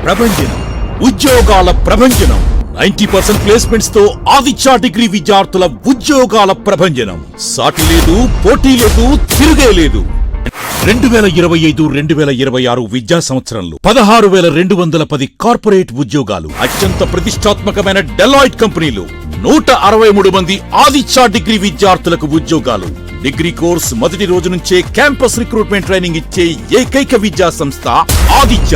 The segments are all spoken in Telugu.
ప్రభంజనం, ఉద్యోగాల ప్రభంజనం. 90% ప్లేస్మెంట్స్ తో ఆదిత్య డిగ్రీ విద్యార్థుల ఉద్యోగాల ప్రభంజనం. సాటి లేదు, పోటీ లేదు, తిరుగే లేదు. 2025-2026 విద్యా సంవత్సరంలో 16,210 కార్పొరేట్ ఉద్యోగాలు. అత్యంత ప్రతిష్టాత్మకమైన డెలాయిట్ కంపెనీలు 163 మంది ఆదిత్య డిగ్రీ విద్యార్థులకు ఉద్యోగాలు. డిగ్రీ కోర్స్ మొదటి రోజు నుంచే క్యాంపస్ రిక్రూట్మెంట్ ట్రైనింగ్ ఇచ్చే ఏకైక విద్యా సంస్థ ఆదిత్య.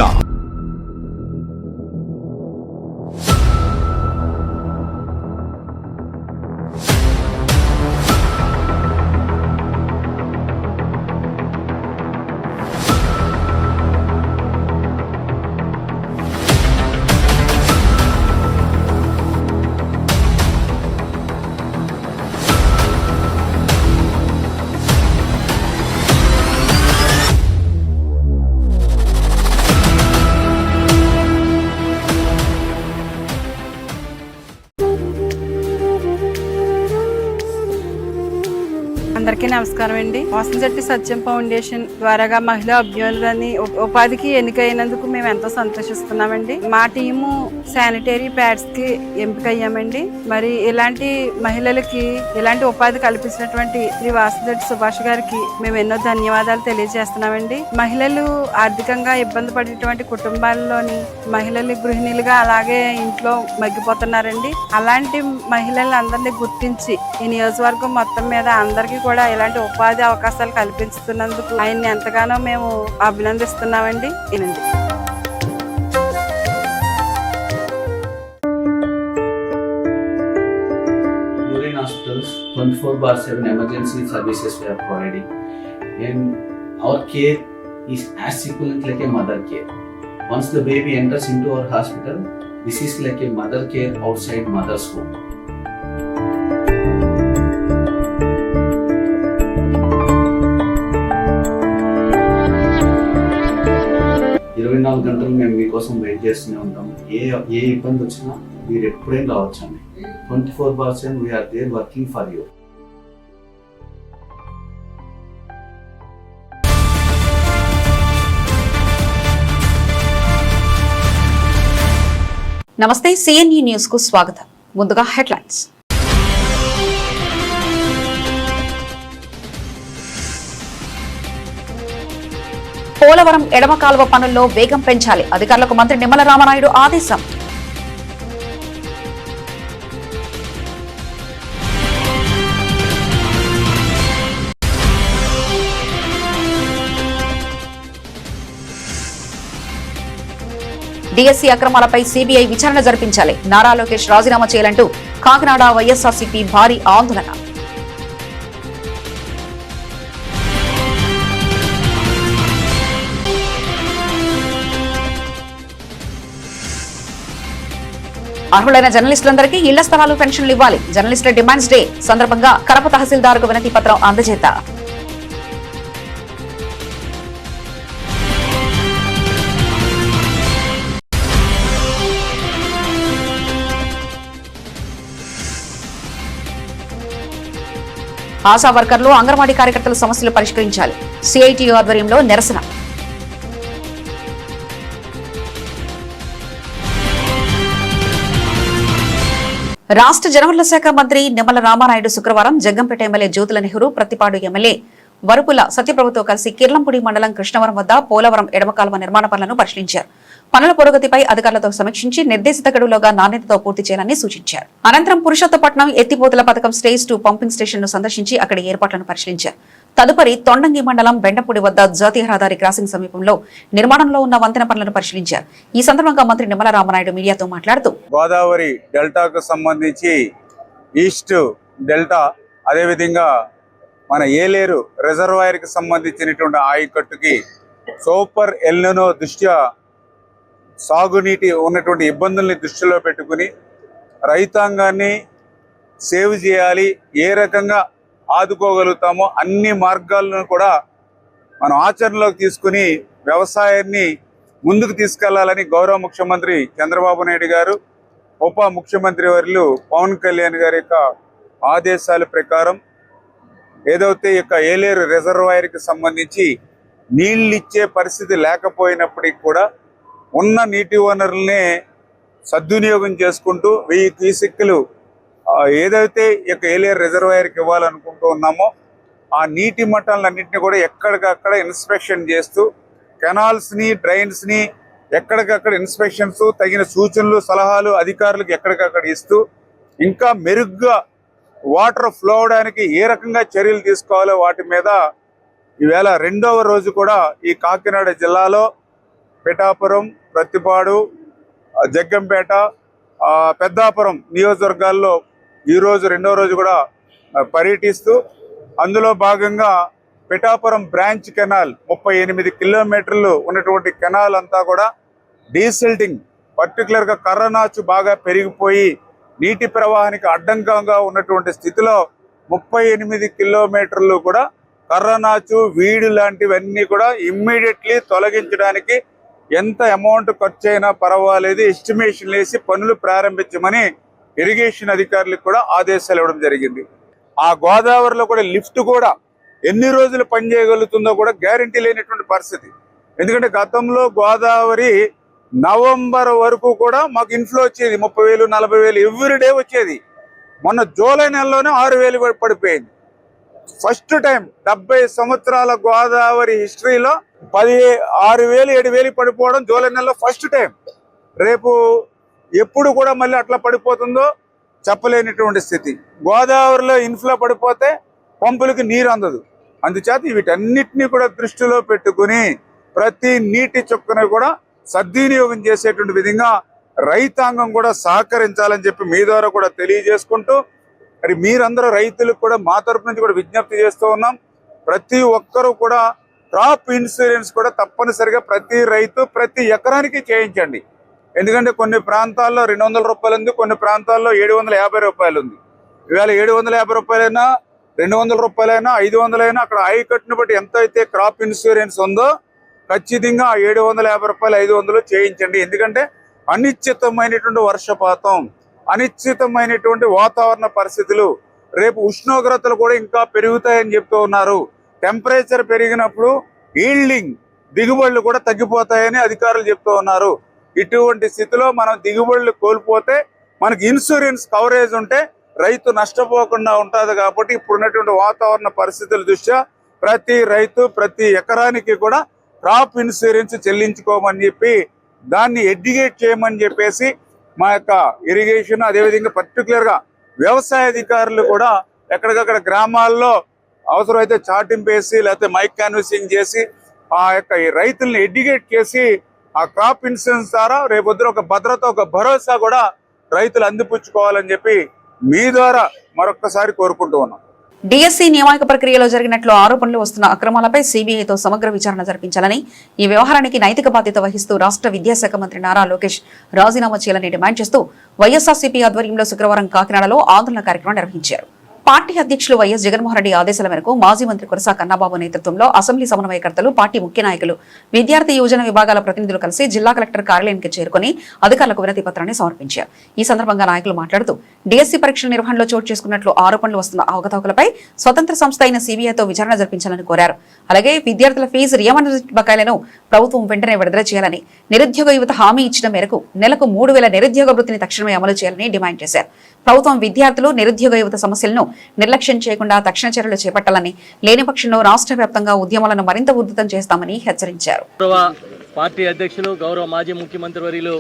అందరికీ నమస్కారం అండి. వాసంశెట్టి సత్యం ఫౌండేషన్ ద్వారాగా మహిళా అభ్యున్నతిని ఉపాధికి ఎన్నికైనందుకు మేము ఎంతో సంతోషిస్తున్నామండి. మా టీము శానిటరీ ప్యాడ్స్ కి ఎంపికయ్యామండి. మరి ఇలాంటి మహిళలకి ఇలాంటి ఉపాధి కల్పించినటువంటి శ్రీ వాసంశెట్టి సుభాష్ గారికి మేము ఎన్నో ధన్యవాదాలు తెలియజేస్తున్నామండి. మహిళలు ఆర్థికంగా ఇబ్బంది పడేటువంటి కుటుంబాల్లోని మహిళలు గృహిణులుగా అలాగే ఇంట్లో మగ్గిపోతున్నారండి. అలాంటి మహిళలందరినీ గుర్తించి ఈ నియోజకవర్గం మొత్తం మీద అందరికీ కూడా ఇలాంటి ఉపాధి అవకాశాలు కల్పిస్తున్నందుకు ఆయన్ని ఎంతగానో మేము అభినందిస్తున్నామండి. వినండి. Urine hospitals 24/7 emergency services we are providing, and our care is as equivalent like a mother care. Once the baby enters into our hospital, this is like a mother care outside mother's home. 24 గంటలు మేము మీకోసం వెయిట్ చేస్తూనే ఉంటాం. ఏ ఇబ్బంది వచ్చినా మీరు ఎప్పుడైనా రావచ్చండి. 24/7 we're there working for you. నమస్తే, సిఎన్ఈ న్యూస్ కు స్వాగతం. ముందుగా హెడ్లైన్స్. పోలవరం ఎడమ కాలువ పనుల్లో వేగం పెంచాలి, అధికారులకు మంత్రి నిమ్మల రామనాయుడు ఆదేశం. డిఎస్సీ అక్రమాలపై సిబిఐ విచారణ జరిపించాలి, నారా లోకేష్ రాజీనామా చేయాలంటూ కాకినాడ వైఎస్ఆర్సీపీ భారీ ఆందోళన. అర్హులైన జర్నలిస్టులందరికీ ఇళ్ల స్థలాలు, పెన్షన్లు ఇవ్వాలి. జర్నలిస్టుల డిమాండ్స్ డే సందర్భంగా కడప తహసీల్దార్కు వినతి పత్రం అందజేత. ఆశా వర్కర్లు, అంగన్వాడీ కార్యకర్తల సమస్యలు పరిష్కరించాలి, సిఐటియు ఆధ్వర్యంలో నిరసన. రాష్ట్ర జనవరుల శాఖ మంత్రి నిమ్మల రామానాయుడు శుక్రవారం జగ్గంపేట ఎమ్మెల్యే జ్యోతుల నెహ్రూ, ప్రతిపాడు ఎమ్మెల్యే వరుపుల సత్యప్రభుతో కలిసి కిర్లంపూడి మండలం కృష్ణవరం వద్ద పోలవరం ఎడమ కాలువ నిర్మాణ పనులను పరిశీలించారు. పనుల పురోగతిపై అధికారులతో సమీక్షించి నిర్దేశిత గడువులోగా నాణ్యతతో పూర్తి చేయాలని సూచించారు. అనంతరం పురుషోత్తపట్నం ఎత్తిపోతల పథకం స్టేజ్ 2 పంపింగ్ స్టేషన్ ను సందర్శించి అక్కడి ఏర్పాట్లను పరిశీలించారు. తదుపరి తొండంగి మండలం బెండపూడి వద్ద జాతీయ రహదారి క్రాసింగ్ సమీపంలో నిర్మాణంలో ఉన్న వంతెన పనులను పరిశీలించారు. ఈ సందర్భంగా మంత్రి నిమ్మల రామనాయుడు మీడియాతో మాట్లాడుతూ, గోదావరి డెల్టాకు సంబంధించి ఈస్ట్ డెల్టా, అదేవిధంగా మన ఏలేరు రిజర్వాయర్ కి సంబంధించినటువంటి ఆయకట్టుకి సూపర్ ఎల్నినో దృష్ట్యా సాగునీటి ఉన్నటువంటి ఇబ్బందుల్ని దృష్టిలో పెట్టుకుని రైతాంగాన్ని సేవ్ చేయాలి, ఏ రకంగా ఆదుకోగలుగుతామో అన్ని మార్గాలను కూడా మనం ఆచరణలోకి తీసుకుని వ్యవసాయాన్ని ముందుకు తీసుకెళ్లాలని గౌరవ ముఖ్యమంత్రి చంద్రబాబు నాయుడు గారు, ఉప ముఖ్యమంత్రి వర్యులు పవన్ కళ్యాణ్ గారి యొక్క ఆదేశాల ప్రకారం ఏదైతే యొక్క ఏలేరు రిజర్వాయర్కి సంబంధించి నీళ్ళిచ్చే పరిస్థితి లేకపోయినప్పటికీ కూడా ఉన్న నీటి వనరుల్ని సద్వినియోగం చేసుకుంటూ 1000 క్యూసెక్కులు ఏదైతే ఇక ఏలేరు రిజర్వాయర్కి ఇవ్వాలనుకుంటూ ఉన్నామో ఆ నీటి మట్టాలన్నింటినీ కూడా ఎక్కడికక్కడ ఇన్స్పెక్షన్ చేస్తూ కెనాల్స్ని డ్రైన్స్ని ఎక్కడికక్కడ ఇన్స్పెక్షన్స్ తగిన సూచనలు సలహాలు అధికారులకు ఎక్కడికక్కడ ఇస్తూ ఇంకా మెరుగ్గా వాటర్ ఫ్లో అవడానికి ఏ రకంగా చర్యలు తీసుకోవాలో వాటి మీద ఈవేళ 2వ రోజు కూడా ఈ కాకినాడ జిల్లాలో పిఠాపురం, ప్రత్తిపాడు, జగ్గంపేట, పెద్దాపురం నియోజకవర్గాల్లో ఈరోజు 2వ రోజు కూడా పర్యటిస్తూ అందులో భాగంగా పిఠాపురం బ్రాంచ్ కెనాల్ 38 కిలోమీటర్లు ఉన్నటువంటి కెనాల్ అంతా కూడా డీసిల్టింగ్, పర్టికులర్గా కర్రనాచు బాగా పెరిగిపోయి నీటి ప్రవాహానికి అడ్డంకంగా ఉన్నటువంటి స్థితిలో 38 కిలోమీటర్లు కూడా కర్రనాచు, వీడు లాంటివన్నీ కూడా ఇమ్మీడియట్లీ తొలగించడానికి ఎంత అమౌంట్ ఖర్చు అయినా పర్వాలేదు ఎస్టిమేషన్ వేసి పనులు ప్రారంభించమని ఇరిగేషన్ అధికారులకు కూడా ఆదేశాలు ఇవ్వడం జరిగింది. ఆ గోదావరిలో కూడా లిఫ్ట్ కూడా ఎన్ని రోజులు పనిచేయగలుగుతుందో కూడా గ్యారంటీ లేనటువంటి పరిస్థితి. ఎందుకంటే గతంలో గోదావరి నవంబర్ వరకు కూడా మాకు ఇన్ఫ్లో వచ్చేది 30,000, 40,000 ఎవ్రీడే వచ్చేది. మొన్న జూలై నెలలోనే 6,000 పడిపోయింది. ఫస్ట్ టైం 70 సంవత్సరాల గోదావరి హిస్టరీలో 6,000, 7,000 పడిపోవడం జూలై నెలలో ఫస్ట్ టైం. రేపు ఎప్పుడు కూడా మళ్ళీ అట్లా పడిపోతుందో చెప్పలేనటువంటి స్థితి. గోదావరిలో ఇన్ఫ్లో పడిపోతే పంపులకి నీరు అందదు. అందుచేత వీటన్నిటినీ కూడా దృష్టిలో పెట్టుకుని ప్రతి నీటి చుక్కను కూడా సద్వినియోగం చేసేటువంటి విధంగా రైతాంగం కూడా సహకరించాలని చెప్పి మీ ద్వారా కూడా తెలియజేసుకుంటూ మరి మీరందరూ రైతులకు కూడా మా తరపు నుంచి కూడా విజ్ఞప్తి చేస్తూ ఉన్నాం. ప్రతి ఒక్కరూ కూడా క్రాప్ ఇన్సూరెన్స్ కూడా తప్పనిసరిగా ప్రతి రైతు ప్రతి ఎకరానికి చేయించండి. ఎందుకంటే కొన్ని ప్రాంతాల్లో 200 రూపాయలు ఉంది, కొన్ని ప్రాంతాల్లో 750 రూపాయలు ఉంది. ఇవాళ 750 రూపాయలైనా 200 రూపాయలైనా 500 అయినా అక్కడ ఆయకట్టును బట్టి ఎంత అయితే క్రాప్ ఇన్సూరెన్స్ ఉందో ఖచ్చితంగా 750 రూపాయలు 500 చేయించండి. ఎందుకంటే అనిశ్చితమైనటువంటి వర్షపాతం, అనిశ్చితమైనటువంటి వాతావరణ పరిస్థితులు, రేపు ఉష్ణోగ్రతలు కూడా ఇంకా పెరుగుతాయని చెప్తూ ఉన్నారు. టెంపరేచర్ పెరిగినప్పుడు ఈల్డింగ్ దిగుబడులు కూడా తగ్గిపోతాయని అధికారులు చెప్తూ ఉన్నారు. ఇటువంటి స్థితిలో మనం దిగుబడులు కోల్పోతే మనకి ఇన్సూరెన్స్ కవరేజ్ ఉంటే రైతు నష్టపోకుండా ఉంటుంది. కాబట్టి ఇప్పుడున్నటువంటి వాతావరణ పరిస్థితుల దృష్ట్యా ప్రతి రైతు ప్రతి ఎకరానికి కూడా క్రాప్ ఇన్సూరెన్స్ చెల్లించుకోమని చెప్పి దాన్ని ఎడ్యుకేట్ చేయమని చెప్పేసి మా యొక్క ఇరిగేషన్ అదేవిధంగా పర్టికులర్గా వ్యవసాయ అధికారులు కూడా ఎక్కడికక్కడ గ్రామాల్లో అవసరమైతే చాటింపు వేసి లేకపోతే మైక్ క్యాన్వసింగ్ చేసి ఆ యొక్క రైతుల్ని ఎడ్యుకేట్ చేసి ఆ క్రాప్ ఇన్సూరెన్స్ ద్వారా రేపొద్దున ఒక భద్రత, ఒక భరోసా కూడా రైతులు అందిపుచ్చుకోవాలని చెప్పి మీ ద్వారా మరొక్కసారి కోరుకుంటూ ఉన్నాం. డిఎస్సి నియామక ప్రక్రియలో జరిగినట్లు ఆరోపణలు వస్తున్న అక్రమాలపై సిబిఐతో సమగ్ర విచారణ జరిపించాలని, ఈ వ్యవహారానికి నైతిక బాధ్యత వహిస్తూ రాష్ట్ర విద్యాశాఖ మంత్రి నారా లోకేష్ రాజీనామా చేయాలని డిమాండ్ చేస్తూ వైఎస్ఆర్సీపీ ఆధ్వర్యంలో శుక్రవారం కాకినాడలో ఆందోళన కార్యక్రమం నిర్వహించారు. పార్టీ అధ్యక్షులు వైఎస్ జగన్మోహన్ రెడ్డి ఆదేశాల మేరకు మాజీ మంత్రి కురసా కన్నబాబు నేతృత్వంలో అసెంబ్లీ సమన్వయకర్తలు, పార్టీ ముఖ్య నాయకులు, విద్యార్థి యువజన విభాగాల ప్రతినిధులు కలిసి జిల్లా కలెక్టర్ కార్యాలయానికి చేరుకుని అధికారులకు వినతి పత్రాన్ని సమర్పించారు. ఈ సందర్భంగా నాయకులు మాట్లాడుతూ డిఎస్సి పరీక్షల నిర్వహణలో చోటు చేసుకున్నట్లు ఆరోపణలు వస్తున్న అవకతవకలపై స్వతంత్ర సంస్థ అయిన సిబిఐతో విచారణ జరిపించాలని కోరారు. అలాగే విద్యార్థుల ఫీజు రియంబర్స్మెంట్ బకాయిలను ప్రభుత్వం వెంటనే విడుదల చేయాలని, నిరుద్యోగ యువత హామీ ఇచ్చిన మేరకు నెలకు 3,000 నిరుద్యోగ వృత్తిని తక్షణమే అమలు చేయాలని డిమాండ్ చేశారు. ప్రభుత్వం విద్యార్థులు, నిరుద్యోగ యువత సమస్యలను నిర్లక్ష్యం చేయకుండా తక్షణ చర్యలు చేపట్టాలని, లేని పక్షంలో రాష్ట్ర వ్యాప్తంగా ఉద్యమాలను మరింత ఉధృతం చేస్తామని హెచ్చరించారు. పార్టీ అధ్యక్షులు, గౌరవ మాజీ ముఖ్యమంత్రి వర్యులు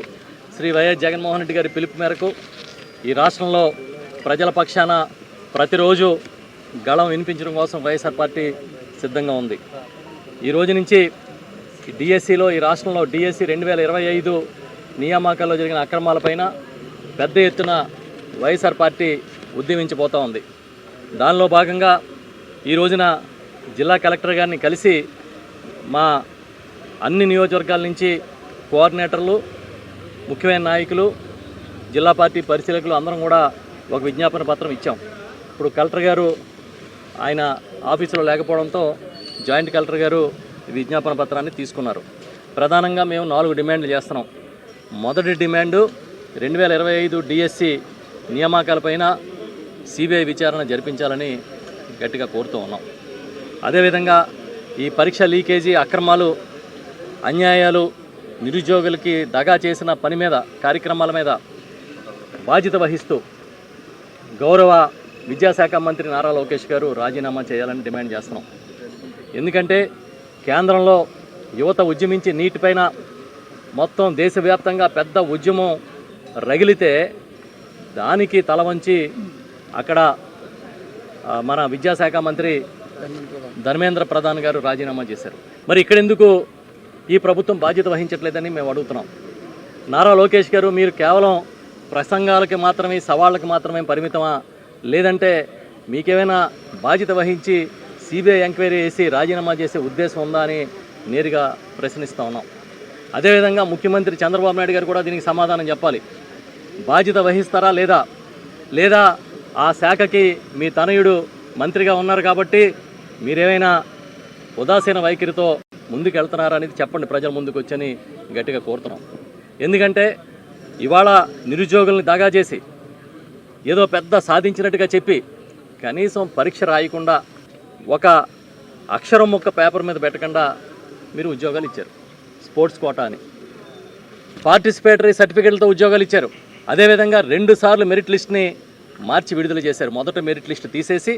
శ్రీ వైఎస్ జగన్మోహన్ రెడ్డి గారి పిలుపు మేరకు ఈ రాష్ట్రంలో ప్రజల పక్షాన ప్రతిరోజు గళం వినిపించడం కోసం వైఎస్ఆర్ పార్టీ సిద్ధంగా ఉంది. ఈ రోజు నుంచి డిఎస్సిలో ఈ రాష్ట్రంలో డిఎస్సి 2025 నియామకాల్లో జరిగిన అక్రమాలపైన పెద్ద ఎత్తున వైఎస్ఆర్ పార్టీ ఉద్యమించిపోతూ ఉంది. దానిలో భాగంగా ఈ రోజున జిల్లా కలెక్టర్ గారిని కలిసి మా అన్ని నియోజకవర్గాల నుంచి కోఆర్డినేటర్లు, ముఖ్యమైన నాయకులు, జిల్లా పార్టీ పరిశీలకులు అందరం కూడా ఒక విజ్ఞాపన పత్రం ఇచ్చాం. ఇప్పుడు కలెక్టర్ గారు ఆయన ఆఫీసులో లేకపోవడంతో జాయింట్ కలెక్టర్ గారు విజ్ఞాపన పత్రాన్ని తీసుకున్నారు. ప్రధానంగా మేము 4 డిమాండ్లు చేస్తున్నాం. మొదటి డిమాండు 2025 డిఎస్సి నియామకాలపైన సిబిఐ విచారణ జరిపించాలని గట్టిగా కోరుతూ ఉన్నాం. అదేవిధంగా ఈ పరీక్ష లీకేజీ, అక్రమాలు, అన్యాయాలు నిరుద్యోగులకి దగా చేసిన పని మీద, కార్యక్రమాల మీద బాధ్యత వహిస్తూ గౌరవ విద్యాశాఖ మంత్రి నారా లోకేష్ గారు రాజీనామా చేయాలని డిమాండ్ చేస్తున్నాం. ఎందుకంటే కేంద్రంలో యువత ఉద్యమించి నీటిపైన మొత్తం దేశవ్యాప్తంగా పెద్ద ఉద్యమం రగిలితే దానికి తల వంచి అక్కడ మన విద్యాశాఖ మంత్రి ధర్మేంద్ర ప్రధాన్ గారు రాజీనామా చేశారు. మరి ఇక్కడెందుకు ఈ ప్రభుత్వం బాధ్యత వహించట్లేదని మేము అడుగుతున్నాం. నారా లోకేష్ గారు, మీరు కేవలం ప్రసంగాలకి మాత్రమే, సవాళ్ళకి మాత్రమే పరిమితమా, లేదంటే మీకేమైనా బాధ్యత వహించి సిబిఐ ఎంక్వైరీ చేసి రాజీనామా చేసే ఉద్దేశం ఉందా అని నేరుగా ప్రశ్నిస్తూ ఉన్నాం. అదేవిధంగా ముఖ్యమంత్రి చంద్రబాబు నాయుడు గారు కూడా దీనికి సమాధానం చెప్పాలి. బాధ్యత వహిస్తారా లేదా ఆ శాఖకి మీ తనయుడు మంత్రిగా ఉన్నారు కాబట్టి మీరేమైనా ఉదాసీన వైఖరితో ముందుకు వెళ్తున్నారా అనేది చెప్పండి, ప్రజల ముందుకు వచ్చని గట్టిగా కోరుతున్నాం. ఎందుకంటే ఇవాళ నిరుద్యోగుల్ని దగా చేసి ఏదో పెద్ద సాధించినట్టుగా చెప్పి కనీసం పరీక్ష రాయకుండా, ఒక అక్షరం ముక్క పేపర్ మీద పెట్టకుండా మీరు ఉద్యోగాలు ఇచ్చారు. స్పోర్ట్స్ కోటా అని పార్టిసిపేటరీ సర్టిఫికేట్లతో ఉద్యోగాలు ఇచ్చారు. అదేవిధంగా 2 సార్లు మెరిట్ లిస్ట్ని మార్చి విడుదల చేశారు. మొదట మెరిట్ లిస్ట్ తీసేసి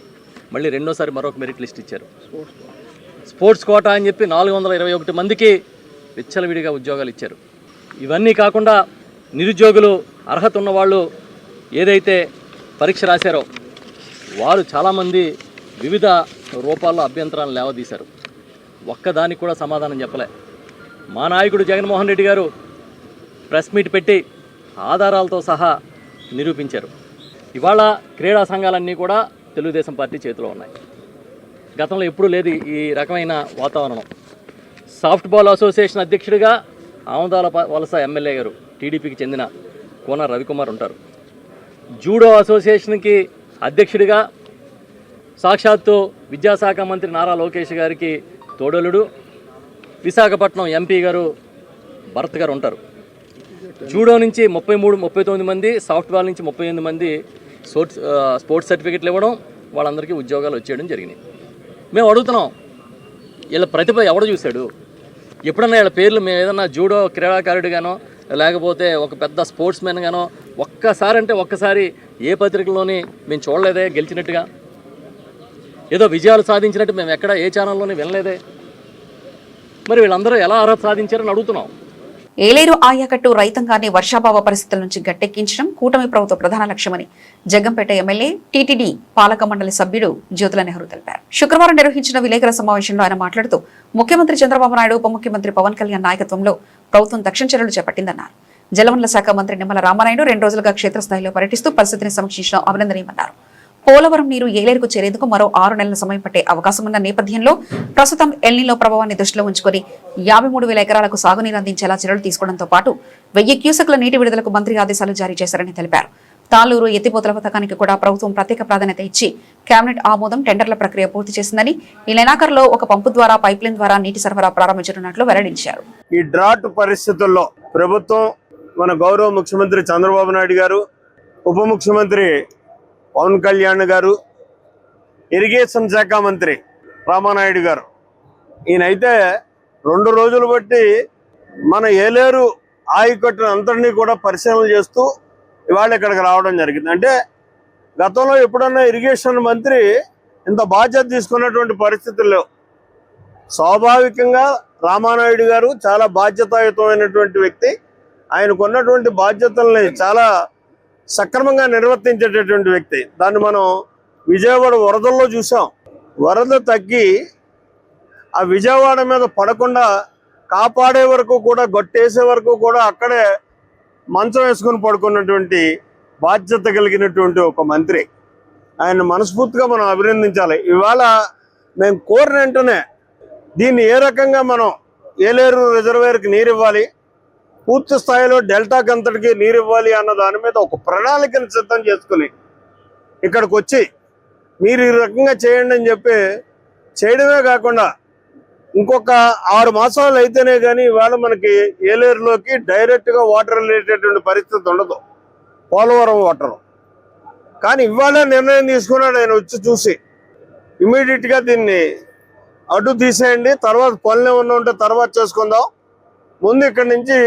మళ్ళీ రెండోసారి మరొక మెరిట్ లిస్ట్ ఇచ్చారు. స్పోర్ట్స్ కోటా అని చెప్పి 421 మందికి విచ్చలవిడిగా ఉద్యోగాలు ఇచ్చారు. ఇవన్నీ కాకుండా నిరుద్యోగులు, అర్హత ఉన్న వాళ్ళు ఏదైతే పరీక్ష రాశారో వారు చాలామంది వివిధ రూపాల్లో అభ్యంతరాలను లేవదీశారు. ఒక్కదానికి కూడా సమాధానం చెప్పలే. మా నాయకుడు జగన్మోహన్ రెడ్డి గారు ప్రెస్ మీట్ పెట్టి ఆధారాలతో సహా నిరూపించారు. ఇవాళ క్రీడా సంఘాలన్నీ కూడా తెలుగుదేశం పార్టీ చేతిలో ఉన్నాయి. గతంలో ఎప్పుడూ లేదు ఈ రకమైన వాతావరణం. సాఫ్ట్బాల్ అసోసియేషన్ అధ్యక్షుడిగా ఆమదాల వలస ఎమ్మెల్యే గారు, టీడీపీకి చెందిన కోన రవికుమార్ ఉంటారు. జూడో అసోసియేషన్కి అధ్యక్షుడిగా సాక్షాత్తు విద్యాశాఖ మంత్రి నారా లోకేష్ గారికి తోడలుడు విశాఖపట్నం ఎంపీ గారు భరత్ గారు ఉంటారు. జూడో నుంచి 39 మంది, సాఫ్ట్బాల్ నుంచి 38 మంది స్పోర్ట్స్ సర్టిఫికెట్లు ఇవ్వడం, వాళ్ళందరికీ ఉద్యోగాలు వచ్చేయడం జరిగినాయి. మేము అడుగుతున్నాం, వీళ్ళ ప్రతిభ ఎవడు చూశాడు? ఎప్పుడన్నా వీళ్ళ పేర్లు మేము ఏదన్నా జూడో క్రీడాకారుడిగానో లేకపోతే ఒక పెద్ద స్పోర్ట్స్ మెన్ గానో ఒక్కసారి ఏ పత్రికలోని మేము చూడలేదే గెలిచినట్టుగా, ఏదో విజయాలు సాధించినట్టు మేము ఎక్కడ ఏ ఛానల్లోని వినలేదే. మరి వీళ్ళందరూ ఎలా అర్హత సాధించారని అడుగుతున్నాం. ఏలేరు ఆయకట్టు రైతాంగాన్ని వర్షాభావ పరిస్థితుల నుంచి గట్టెక్కించడం కూటమి ప్రభుత్వ ప్రధాన లక్ష్యమని జగ్గంపేట ఎమ్మెల్యే టీటీడీ పాలక మండలి సభ్యుడు జ్యోతుల నెహ్రూ తెలిపారు. శుక్రవారం నిర్వహించిన విలేకరుల సమావేశంలో ఆయన మాట్లాడుతూ ముఖ్యమంత్రి చంద్రబాబు నాయుడు, ఉప ముఖ్యమంత్రి పవన్ కళ్యాణ్ నాయకత్వంలో ప్రభుత్వం తక్షణ చర్యలు చేపట్టిందన్నారు. జలవనరుల శాఖ మంత్రి నిమ్మల రామానాయుడు 2 రోజులుగా క్షేత్రస్థాయిలో పర్యటిస్తూ పరిస్థితిని సమీక్షించడం అభినందనీయమన్నారు. పోలవరం నీరు ఏలేరుకు చేరేందుకు మరో 6 నెలల సమయం పట్టే అవకాశం ఉన్న నేపథ్యంలో ప్రస్తుతం ఎల్నిలో ప్రభావాన్ని దృష్టిలో ఉంచుకొని 53,000 ఎకరాలకు సాగునీరు అందించేలా చర్యలు తీసుకోవడంతో పాటు 1000 క్యూసెక్ల నీటి విడుదలకు మంత్రి ఆదేశాలు జారీ చేశారని తెలిపారు. తాళ్లూరు ఎత్తిపోతల పథకానికి కూడా ప్రభుత్వం ప్రత్యేక ప్రాధాన్యత ఇచ్చి కేబినెట్ ఆమోదం, టెండర్ల ప్రక్రియ పూర్తి చేసిందని, ఈ నెలాఖరులో ఒక పంపు ద్వారా పైప్లైన్ ద్వారా నీటి సరఫరా ప్రారంభించనున్నట్లు వెల్లడించారు. ఈ డ్రాట్ పరిస్థితుల్లో ప్రభుత్వం, మన గౌరవ ముఖ్యమంత్రి చంద్రబాబు నాయుడు గారు, ఉప ముఖ్యమంత్రి పవన్ కళ్యాణ్ గారు, ఇరిగేషన్ శాఖ మంత్రి రామానాయుడు గారు, ఈయనైతే 2 రోజులు బట్టి మన ఏలేరు ఆయకట్టును అంతటినీ కూడా పరిశీలన చేస్తూ ఇవాళ ఇక్కడికి రావడం జరిగింది. అంటే గతంలో ఎప్పుడన్నా ఇరిగేషన్ మంత్రి ఇంత బాధ్యత తీసుకున్నటువంటి పరిస్థితులు లేవు. స్వాభావికంగా రామానాయుడు గారు చాలా బాధ్యతాయుతమైనటువంటి వ్యక్తి. ఆయనకున్నటువంటి బాధ్యతల్ని చాలా సక్రమంగా నిర్వర్తించేటటువంటి వ్యక్తి. దాన్ని మనం విజయవాడ వరదల్లో చూసాం. వరద తగ్గి ఆ విజయవాడ మీద పడకుండా కాపాడే వరకు కూడా, గొట్టేసే వరకు కూడా అక్కడే మంచం వేసుకుని పడుకున్నటువంటి బాధ్యత కలిగినటువంటి ఒక మంత్రి. ఆయన మనస్ఫూర్తిగా మనం అభినందించాలి. ఇవాళ మేము కోరిన వెంటనే దీన్ని ఏ రకంగా మనం ఏలేరు రిజర్వేయర్కి నీరు ఇవ్వాలి, పూర్తి స్థాయిలో డెల్టాకి అంతటికి నీరు ఇవ్వాలి అన్న దాని మీద ఒక ప్రణాళికను సిద్ధం చేసుకుని ఇక్కడికి వచ్చి మీరు ఈ రకంగా చేయండి అని చెప్పి చేయడమే కాకుండా ఇంకొక 6 మాసాలు అయితేనే కానీ ఇవాళ మనకి ఏలేరులోకి డైరెక్ట్గా వాటర్ వెళ్ళేటటువంటి పరిస్థితి ఉండదు, పోలవరం వాటర్. కానీ ఇవాళ నిర్ణయం తీసుకున్నాడు ఆయన వచ్చి చూసి, ఇమీడియట్గా దీన్ని అడ్డు తీసేయండి, తర్వాత పనులు ఏమన్నా ఉంటే తర్వాత చేసుకుందాం, ముందు ఇక్కడి నుంచి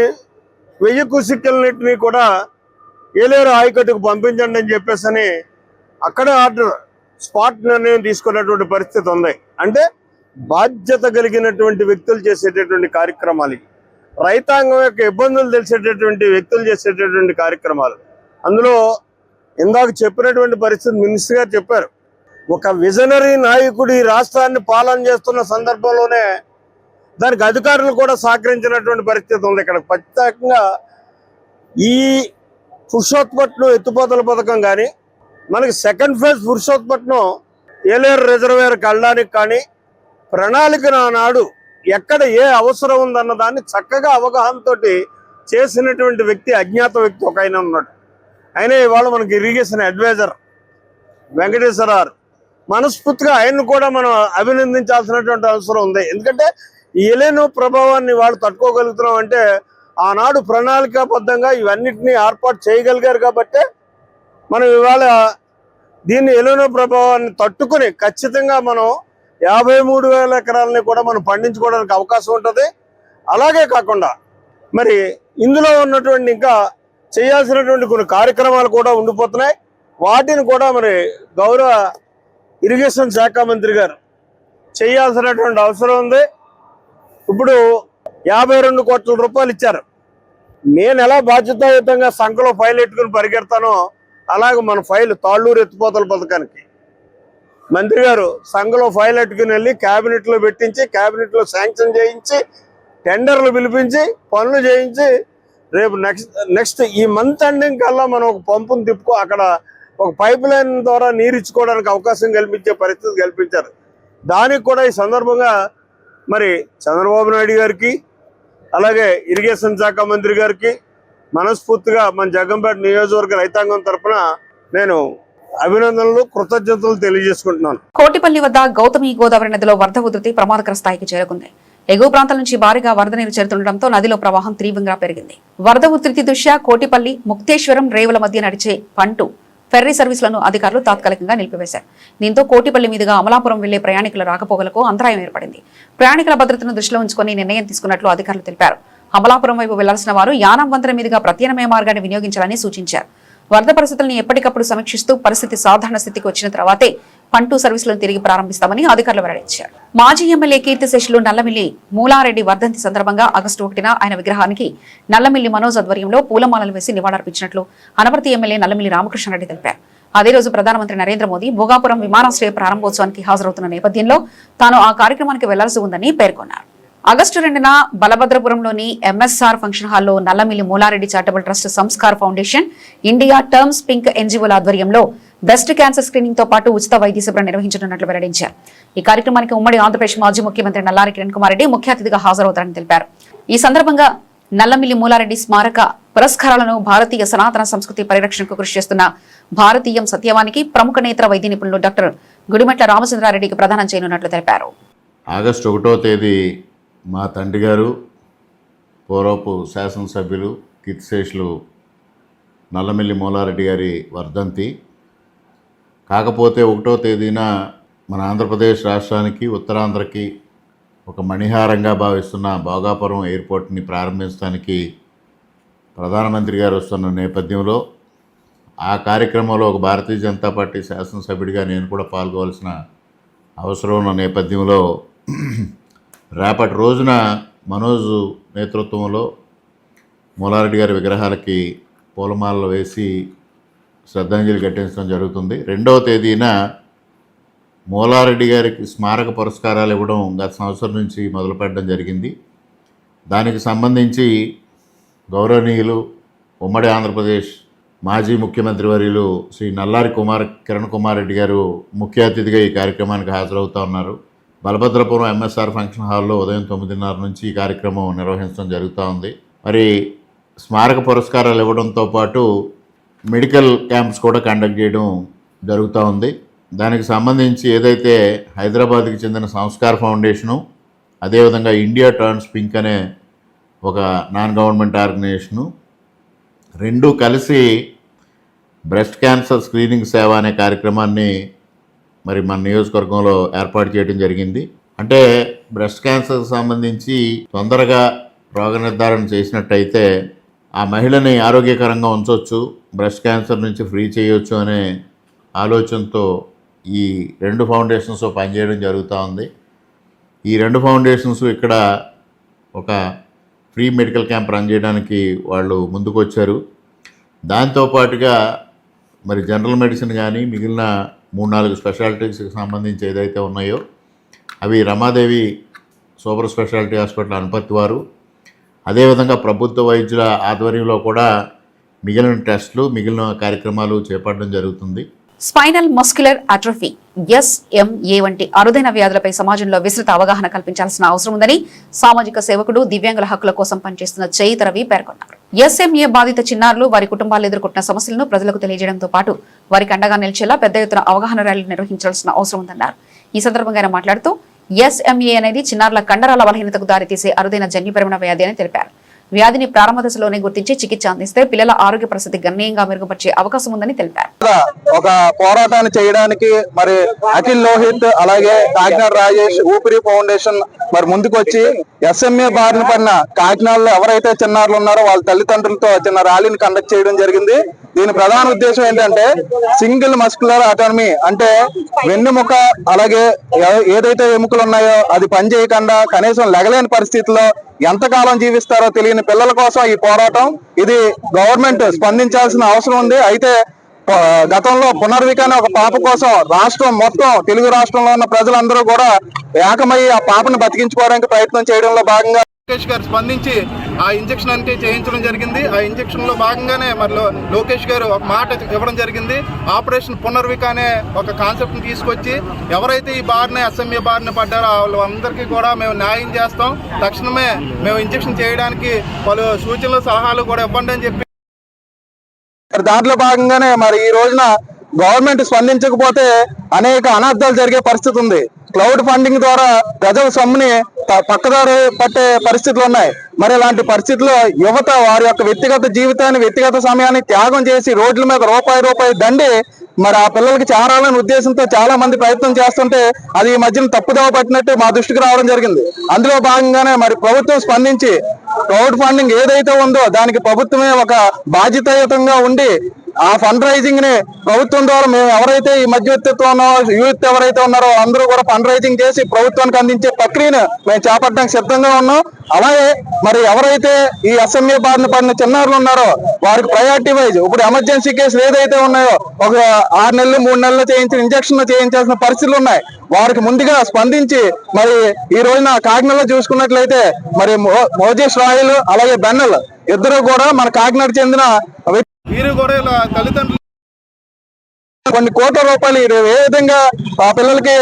1000 కుసిక్కలన్నింటినీ కూడా ఏలేరు ఆయకట్టుకు పంపించండి అని చెప్పేసి అని అక్కడే ఆర్డర్ స్పాట్ నిర్ణయం తీసుకున్నటువంటి పరిస్థితి ఉంది. అంటే బాధ్యత కలిగినటువంటి వ్యక్తులు చేసేటటువంటి కార్యక్రమాలు, రైతాంగం యొక్క ఇబ్బందులు తెలిసేటటువంటి వ్యక్తులు చేసేటటువంటి కార్యక్రమాలు. అందులో ఇందాక చెప్పినటువంటి పరిస్థితి మినిస్టర్ గారు చెప్పారు. ఒక విజనరీ నాయకుడు ఈ రాష్ట్రాన్ని పాలన చేస్తున్న సందర్భంలోనే దానికి అధికారులు కూడా సహకరించినటువంటి పరిస్థితి ఉంది. ఇక్కడ ప్రత్యేకంగా ఈ పురుషోత్పట్నం ఎత్తిపోతల పథకం కానీ, మనకి సెకండ్ ఫేజ్ పురుషోత్పట్నం ఏలేరు రిజర్వేయర్కి వెళ్ళడానికి కానీ ప్రణాళిక నాడు ఎక్కడ ఏ అవసరం ఉందన్న దాన్ని చక్కగా అవగాహనతో చేసినటువంటి వ్యక్తి, అజ్ఞాత వ్యక్తి ఒక ఆయన ఉన్నాడు. ఆయన ఇవాళ మనకి ఇరిగేషన్ అడ్వైజర్ వెంకటేశ్వరరావు. మనస్ఫూర్తిగా ఆయన్ని కూడా మనం అభినందించాల్సినటువంటి అవసరం ఉంది. ఎందుకంటే ఈ ఎలెనో ప్రభావాన్ని వాళ్ళు తట్టుకోగలుగుతున్నాం అంటే ఆనాడు ప్రణాళికాబద్ధంగా ఇవన్నిటినీ ఏర్పాటు చేయగలిగారు కాబట్టి మనం ఇవాళ దీన్ని ఎలెనో ప్రభావాన్ని తట్టుకుని ఖచ్చితంగా మనం 53,000 ఎకరాలని కూడా మనం పండించుకోవడానికి అవకాశం ఉంటుంది. అలాగే కాకుండా మరి ఇందులో ఉన్నటువంటి ఇంకా చేయాల్సినటువంటి కొన్ని కార్యక్రమాలు కూడా ఉండిపోతున్నాయి. వాటిని కూడా మరి గౌరవ ఇరిగేషన్ శాఖ మంత్రి గారు చేయాల్సినటువంటి అవసరం ఉంది. ఇప్పుడు 52 కోట్ల రూపాయలు ఇచ్చారు. నేను ఎలా బాధ్యతాయుతంగా సంఖలో ఫైల్ ఎట్టుకుని పరిగెడతానో అలాగే మన ఫైల్ తాళ్ళూరు ఎత్తిపోతల పథకానికి మంత్రి గారు సంఘలో ఫైల్ ఎట్టుకుని వెళ్ళి క్యాబినెట్లో పెట్టించి, క్యాబినెట్లో శాంక్షన్ చేయించి, టెండర్లు పిలిపించి, పనులు చేయించి రేపు నెక్స్ట్ ఈ మంత్ ఎండింగ్ కల్లా మనం ఒక పంపును తిప్పుకో అక్కడ ఒక పైప్ లైన్ ద్వారా నీరు ఇచ్చుకోవడానికి అవకాశం కల్పించే పరిస్థితి కల్పించారు. దానికి కూడా ఈ సందర్భంగా మరి చంద్రబాబు నాయుడు గారికి అలాగే ఇరిగేషన్ శాఖ మంత్రి గారికి మనస్ఫూర్తిగా మన జగ్గంపేట నియోజకవర్గ రైతాంగం తరఫున నేను అభినందనలు, కృతజ్ఞతలు తెలియజేసుకుంటున్నాను. కోటిపల్లి వద్ద గౌతమి గోదావరి నదిలో వరద ఉధృతి ప్రమాదకర స్థాయికి చేరుకుంది. ఎగువ ప్రాంతాల నుంచి భారీగా వరద నీరు చేరుతుండటంతో నదిలో ప్రవాహం తీవ్రంగా పెరిగింది. వరద ఉధృతి దృష్ట్యా కోటిపల్లి, ముక్తేశ్వరం రేవుల మధ్య నడిచే పంటు ఫెర్రీ సర్వీసులను అధికారులు తాత్కాలికంగా నిలిపివేశారు. దీంతో కోటిపల్లి మీదుగా అమలాపురం వెళ్లే ప్రయాణికుల రాకపోకలకు అంతరాయం ఏర్పడింది. ప్రయాణికుల భద్రతను దృష్టిలో ఉంచుకుని నిర్ణయం తీసుకున్నట్లు అధికారులు తెలిపారు. అమలాపురం వైపు వెళ్లాల్సిన వారు యానం వంతెన మీదుగా ప్రత్యామ్నాయ మార్గాన్ని వినియోగించాలని సూచించారు. వరద పరిస్థితులను ఎప్పటికప్పుడు సమీక్షిస్తూ పరిస్థితి సాధారణ స్థితికి వచ్చిన తర్వాతే పంటు సర్వీసులను తిరిగి ప్రారంభిస్తామని అధికారులు వెల్లడించారు. మాజీ ఎమ్మెల్యే కీర్తిశేషులు నల్లమిల్లి మూలారెడ్డి వర్ధంతి సందర్భంగా ఆగస్టు 1న ఆయన విగ్రహానికి నల్లమిల్లి మనోజ్ ఆధ్వర్యంలో పూలమాలలు వేసి నివాళులర్పించినట్లు అనపర్తి ఎమ్మెల్యే నల్లమిల్లి రామకృష్ణారెడ్డి తెలిపారు. అదే రోజు ప్రధానమంత్రి నరేంద్ర మోదీ భోగాపురం విమానాశ్రయ ప్రారంభోత్సవానికి హాజరవుతున్న నేపథ్యంలో తాను ఆ కార్యక్రమానికి వెళ్లాల్సి ఉందని పేర్కొన్నారు. ఆగస్టు 2న బలభద్రపురంలోని ఎంఎస్ఆర్ ఫంక్షన్ హాల్లో Nallamilli Moolareddy charitable trust, Sanskar foundation, India terms pink ఎన్జీఓల ఆధ్వర్యంలో బ్రెస్ట్ క్యాన్సర్ స్క్రీనింగ్ తో పాటు ఉచిత వైద్య శిబిరం నిర్వహించనున్నట్లు వెల్లడించారు. ఈ కార్యక్రమానికి ఉమ్మడి ఆంధ్రప్రదేశ్ మాజీ ముఖ్యమంత్రి నల్లారి కిరణ్ కుమార్ రెడ్డి ముఖ్య అతిథిగా హాజరవుతారని తెలిపారు. ఈ సందర్భంగా నల్లమిల్లి మూలారెడ్డి స్మారక పురస్కారాలను భారతీయ సనాతన సంస్కృతి పరిరక్షణకు కృషి చేస్తున్న భారతీయం సత్యవానికి ప్రముఖ నేత్ర వైద్య నిపుణులు డాక్టర్ గుడిమెట్ల రామచంద్రారెడ్డికి ప్రదానం చేయనున్నట్లు తెలిపారు. ఆగస్టు 1వ తేదీ మా తండ్రి గారు పూర్వపు శాసనసభ్యులు కీర్తిశేషులు నల్లమిల్లి మూలారెడ్డి గారి వర్ధంతి. కాకపోతే 1వ తేదీన మన ఆంధ్రప్రదేశ్ రాష్ట్రానికి, ఉత్తరాంధ్రకి ఒక మణిహారంగా భావిస్తున్న భోగాపురం ఎయిర్పోర్ట్ని ప్రారంభించడానికి ప్రధానమంత్రి గారు వస్తున్న నేపథ్యంలో ఆ కార్యక్రమంలో ఒక భారతీయ జనతా పార్టీ శాసనసభ్యుడిగా నేను కూడా పాల్గొవాల్సిన అవసరం ఉన్న నేపథ్యంలో రేపటి రోజున మనోజ్ నేతృత్వంలో మూలారెడ్డి గారి విగ్రహాలకి పూలమాలలు వేసి శ్రద్ధాంజలి ఘటించడం జరుగుతుంది. 2వ తేదీన మూలారెడ్డి గారికి స్మారక పురస్కారాలు ఇవ్వడం గత సంవత్సరం నుంచి మొదలుపెట్టడం జరిగింది. దానికి సంబంధించి గౌరవనీయులు ఉమ్మడి ఆంధ్రప్రదేశ్ మాజీ ముఖ్యమంత్రి వర్యులు శ్రీ నల్లారి కిరణ్ కుమార్ రెడ్డి గారు ముఖ్య అతిథిగా ఈ కార్యక్రమానికి హాజరవుతూ ఉన్నారు. బలభద్రపురం ఎంఎస్ఆర్ ఫంక్షన్ హాల్లో ఉదయం 9:30 నుంచి ఈ కార్యక్రమం నిర్వహించడం జరుగుతూ ఉంది. మరి స్మారక పురస్కారాలు ఇవ్వడంతో పాటు మెడికల్ క్యాంప్స్ కూడా కండక్ట్ చేయడం జరుగుతూ ఉంది. దానికి సంబంధించి ఏదైతే హైదరాబాద్కి చెందిన సంస్కార్ ఫౌండేషను, అదేవిధంగా ఇండియా టర్న్స్ పింక్ అనే ఒక నాన్ గవర్నమెంట్ ఆర్గనైజేషను రెండూ కలిసి బ్రెస్ట్ క్యాన్సర్ స్క్రీనింగ్ సేవ అనే కార్యక్రమాన్ని మరి మన నియోజకవర్గంలో ఏర్పాటు చేయడం జరిగింది. అంటే బ్రెస్ట్ క్యాన్సర్కి సంబంధించి తొందరగా రోగ నిర్ధారణ చేసినట్టయితే ఆ మహిళని ఆరోగ్యకరంగా ఉంచవచ్చు, బ్రెస్ట్ క్యాన్సర్ నుంచి ఫ్రీ చేయొచ్చు అనే ఆలోచనతో ఈ 2 ఫౌండేషన్స్ పనిచేయడం జరుగుతూ ఉంది. ఈ 2 ఫౌండేషన్స్ ఇక్కడ ఒక ఫ్రీ మెడికల్ క్యాంప్ రన్ చేయడానికి వాళ్ళు ముందుకు వచ్చారు. దాంతోపాటుగా మరి జనరల్ మెడిసిన్ కానీ మిగిలిన 3-4 స్పెషాలిటీస్కి సంబంధించి ఏదైతే ఉన్నాయో అవి రమాదేవి సూపర్ స్పెషాలిటీ హాస్పిటల్ అనుపత్తి వారు, అదేవిధంగా ప్రభుత్వ వైద్యుల ఆధ్వర్యంలో కూడా మిగిలిన టెస్టులు, మిగిలిన కార్యక్రమాలు చేపట్టడం జరుగుతుంది. స్పైనల్ మస్క్యులర్ అట్రోఫీ SMA వంటి అరుదైన వ్యాధులపై సమాజంలో విస్తృత అవగాహన కల్పించాల్సిన అవసరం ఉందని సామాజిక సేవకుడు, దివ్యాంగుల హక్కుల కోసం పనిచేస్తున్న చేయిత రవి పేర్కొన్నారు. SMA బాధిత చిన్నారులు, వారి కుటుంబాలు ఎదుర్కొంటున్న సమస్యలను ప్రజలకు తెలియజేయడంతో పాటు వారికి అండగా నిలిచేలా పెద్ద ఎత్తున అవగాహన ర్యాలీలు నిర్వహించాల్సిన అవసరం ఉందన్నారు. ఈ సందర్భంగా ఆయన మాట్లాడుతూ SMA అనేది చిన్నారుల కండరాల బలహీనతకు దారితీసే అరుదైన జన్యుపరమైన వ్యాధి అని తెలిపారు. వ్యాధిని ప్రారంభ దశలోనే గుర్తించి చికిత్స అందిస్తే పిల్లల ఆరోగ్య పరిస్థితి గణనీయంగా మెరుగుపరిచే అవకాశం ఉందని తెలిపారు. ఒక పోరాటాన్ని చేయడానికి మరి అఖిల్ లోహిత్ అలాగే కాకినాడ రాజేష్ ఊపిరి ఫౌండేషన్ మరి ముందుకు వచ్చి SMA బారిన పడిన కాకినాడలో ఎవరైతే చిన్నారులు ఉన్నారో వాళ్ళ తల్లిదండ్రులతో చిన్న ర్యాలీని కండక్ట్ చేయడం జరిగింది. దీని ప్రధాన ఉద్దేశం ఏంటంటే సింగిల్ మస్కులర్ అటానమీ, అంటే వెన్నుముక అలాగే ఏదైతే ఎముకలు ఉన్నాయో అది పనిచేయకుండా కనీసం లెగలేని పరిస్థితుల్లో ఎంతకాలం జీవిస్తారో తెలియని పిల్లల కోసం ఈ పోరాటం. ఇది గవర్నమెంట్ స్పందించాల్సిన అవసరం ఉంది. అయితే గతంలో పునర్విక అనే ఒక పాప కోసం రాష్ట్రం మొత్తం, తెలుగు రాష్ట్రంలో ఉన్న ప్రజలందరూ కూడా ఏకమయ్యి ఆ పాపను బతికించుకోవడానికి ప్రయత్నం చేయడంలో భాగంగా లోకేష్ గారు స్పందించి ఆ ఇంజక్షన్ అంటే చేయించడం జరిగింది. ఆ ఇంజక్షన్ లో భాగంగానే మరి లోకేష్ గారు ఒక మాట ఇవ్వడం జరిగింది. ఆపరేషన్ పునర్విక అనే ఒక కాన్సెప్ట్ ని తీసుకొచ్చి ఎవరైతే ఈ SMA బారిన పడ్డారో వాళ్ళందరికీ కూడా మేము న్యాయం చేస్తాం, తక్షణమే మేము ఇంజక్షన్ చేయడానికి పలు సూచనలు, సలహాలు కూడా ఇవ్వండి అని చెప్పి దాంట్లో భాగంగానే మరి ఈ రోజున గవర్నమెంట్ స్పందించకపోతే అనేక అనర్థాలు జరిగే పరిస్థితి ఉంది. క్లౌడ్ ఫండింగ్ ద్వారా ప్రజల సొమ్ముని పక్కదారి పట్టే పరిస్థితులు ఉన్నాయి. మరి ఇలాంటి పరిస్థితుల్లో యువత వారి యొక్క వ్యక్తిగత జీవితాన్ని, వ్యక్తిగత సమయాన్ని త్యాగం చేసి రోడ్ల మీద రూపాయి దండి మరి ఆ పిల్లలకి చేరాలనే ఉద్దేశంతో చాలా మంది ప్రయత్నం చేస్తుంటే అది ఈ మధ్యన తప్పుదోవ పట్టినట్టు మా దృష్టికి రావడం జరిగింది. అందులో భాగంగానే మరి ప్రభుత్వం స్పందించి క్రౌడ్ ఫండింగ్ ఏదైతే ఉందో దానికి ప్రభుత్వమే ఒక బాధ్యతాయుతంగా ఉండి ఆ ఫండ్ రైజింగ్ ని ప్రభుత్వం ద్వారా మేము ఎవరైతే ఈ మధ్యవర్తిత్వం యూత్ ఎవరైతే ఉన్నారో అందరూ కూడా ఫండ్ రైజింగ్ చేసి ప్రభుత్వానికి అందించే ప్రక్రియను మేము చేపట్టడానికి సిద్ధంగా ఉన్నాం. అలాగే మరి ఎవరైతే ఈ SMA బారిన పడిన చిన్నారులు ఉన్నారో వారికి ప్రయారిటీ వైజ్ ఇప్పుడు ఎమర్జెన్సీ కేసులు ఏదైతే ఉన్నాయో ఒక 6 నెలలు 3 నెలలు చేయించిన ఇంజక్షన్లు చేయించాల్సిన పరిస్థితులు ఉన్నాయి. వారికి ముందుగా స్పందించి మరి ఈ రోజున కాకినాడలో చూసుకున్నట్లయితే మరి మోజేష్ రాయలు అలాగే బెన్నెల్ ఇద్దరు కూడా మన కాకినాడ చెందిన వీరు కూడా ఇలా తల్లిదండ్రులు కొన్ని కోట్ల రూపాయలు ఏ విధంగా ఆ పిల్లలకి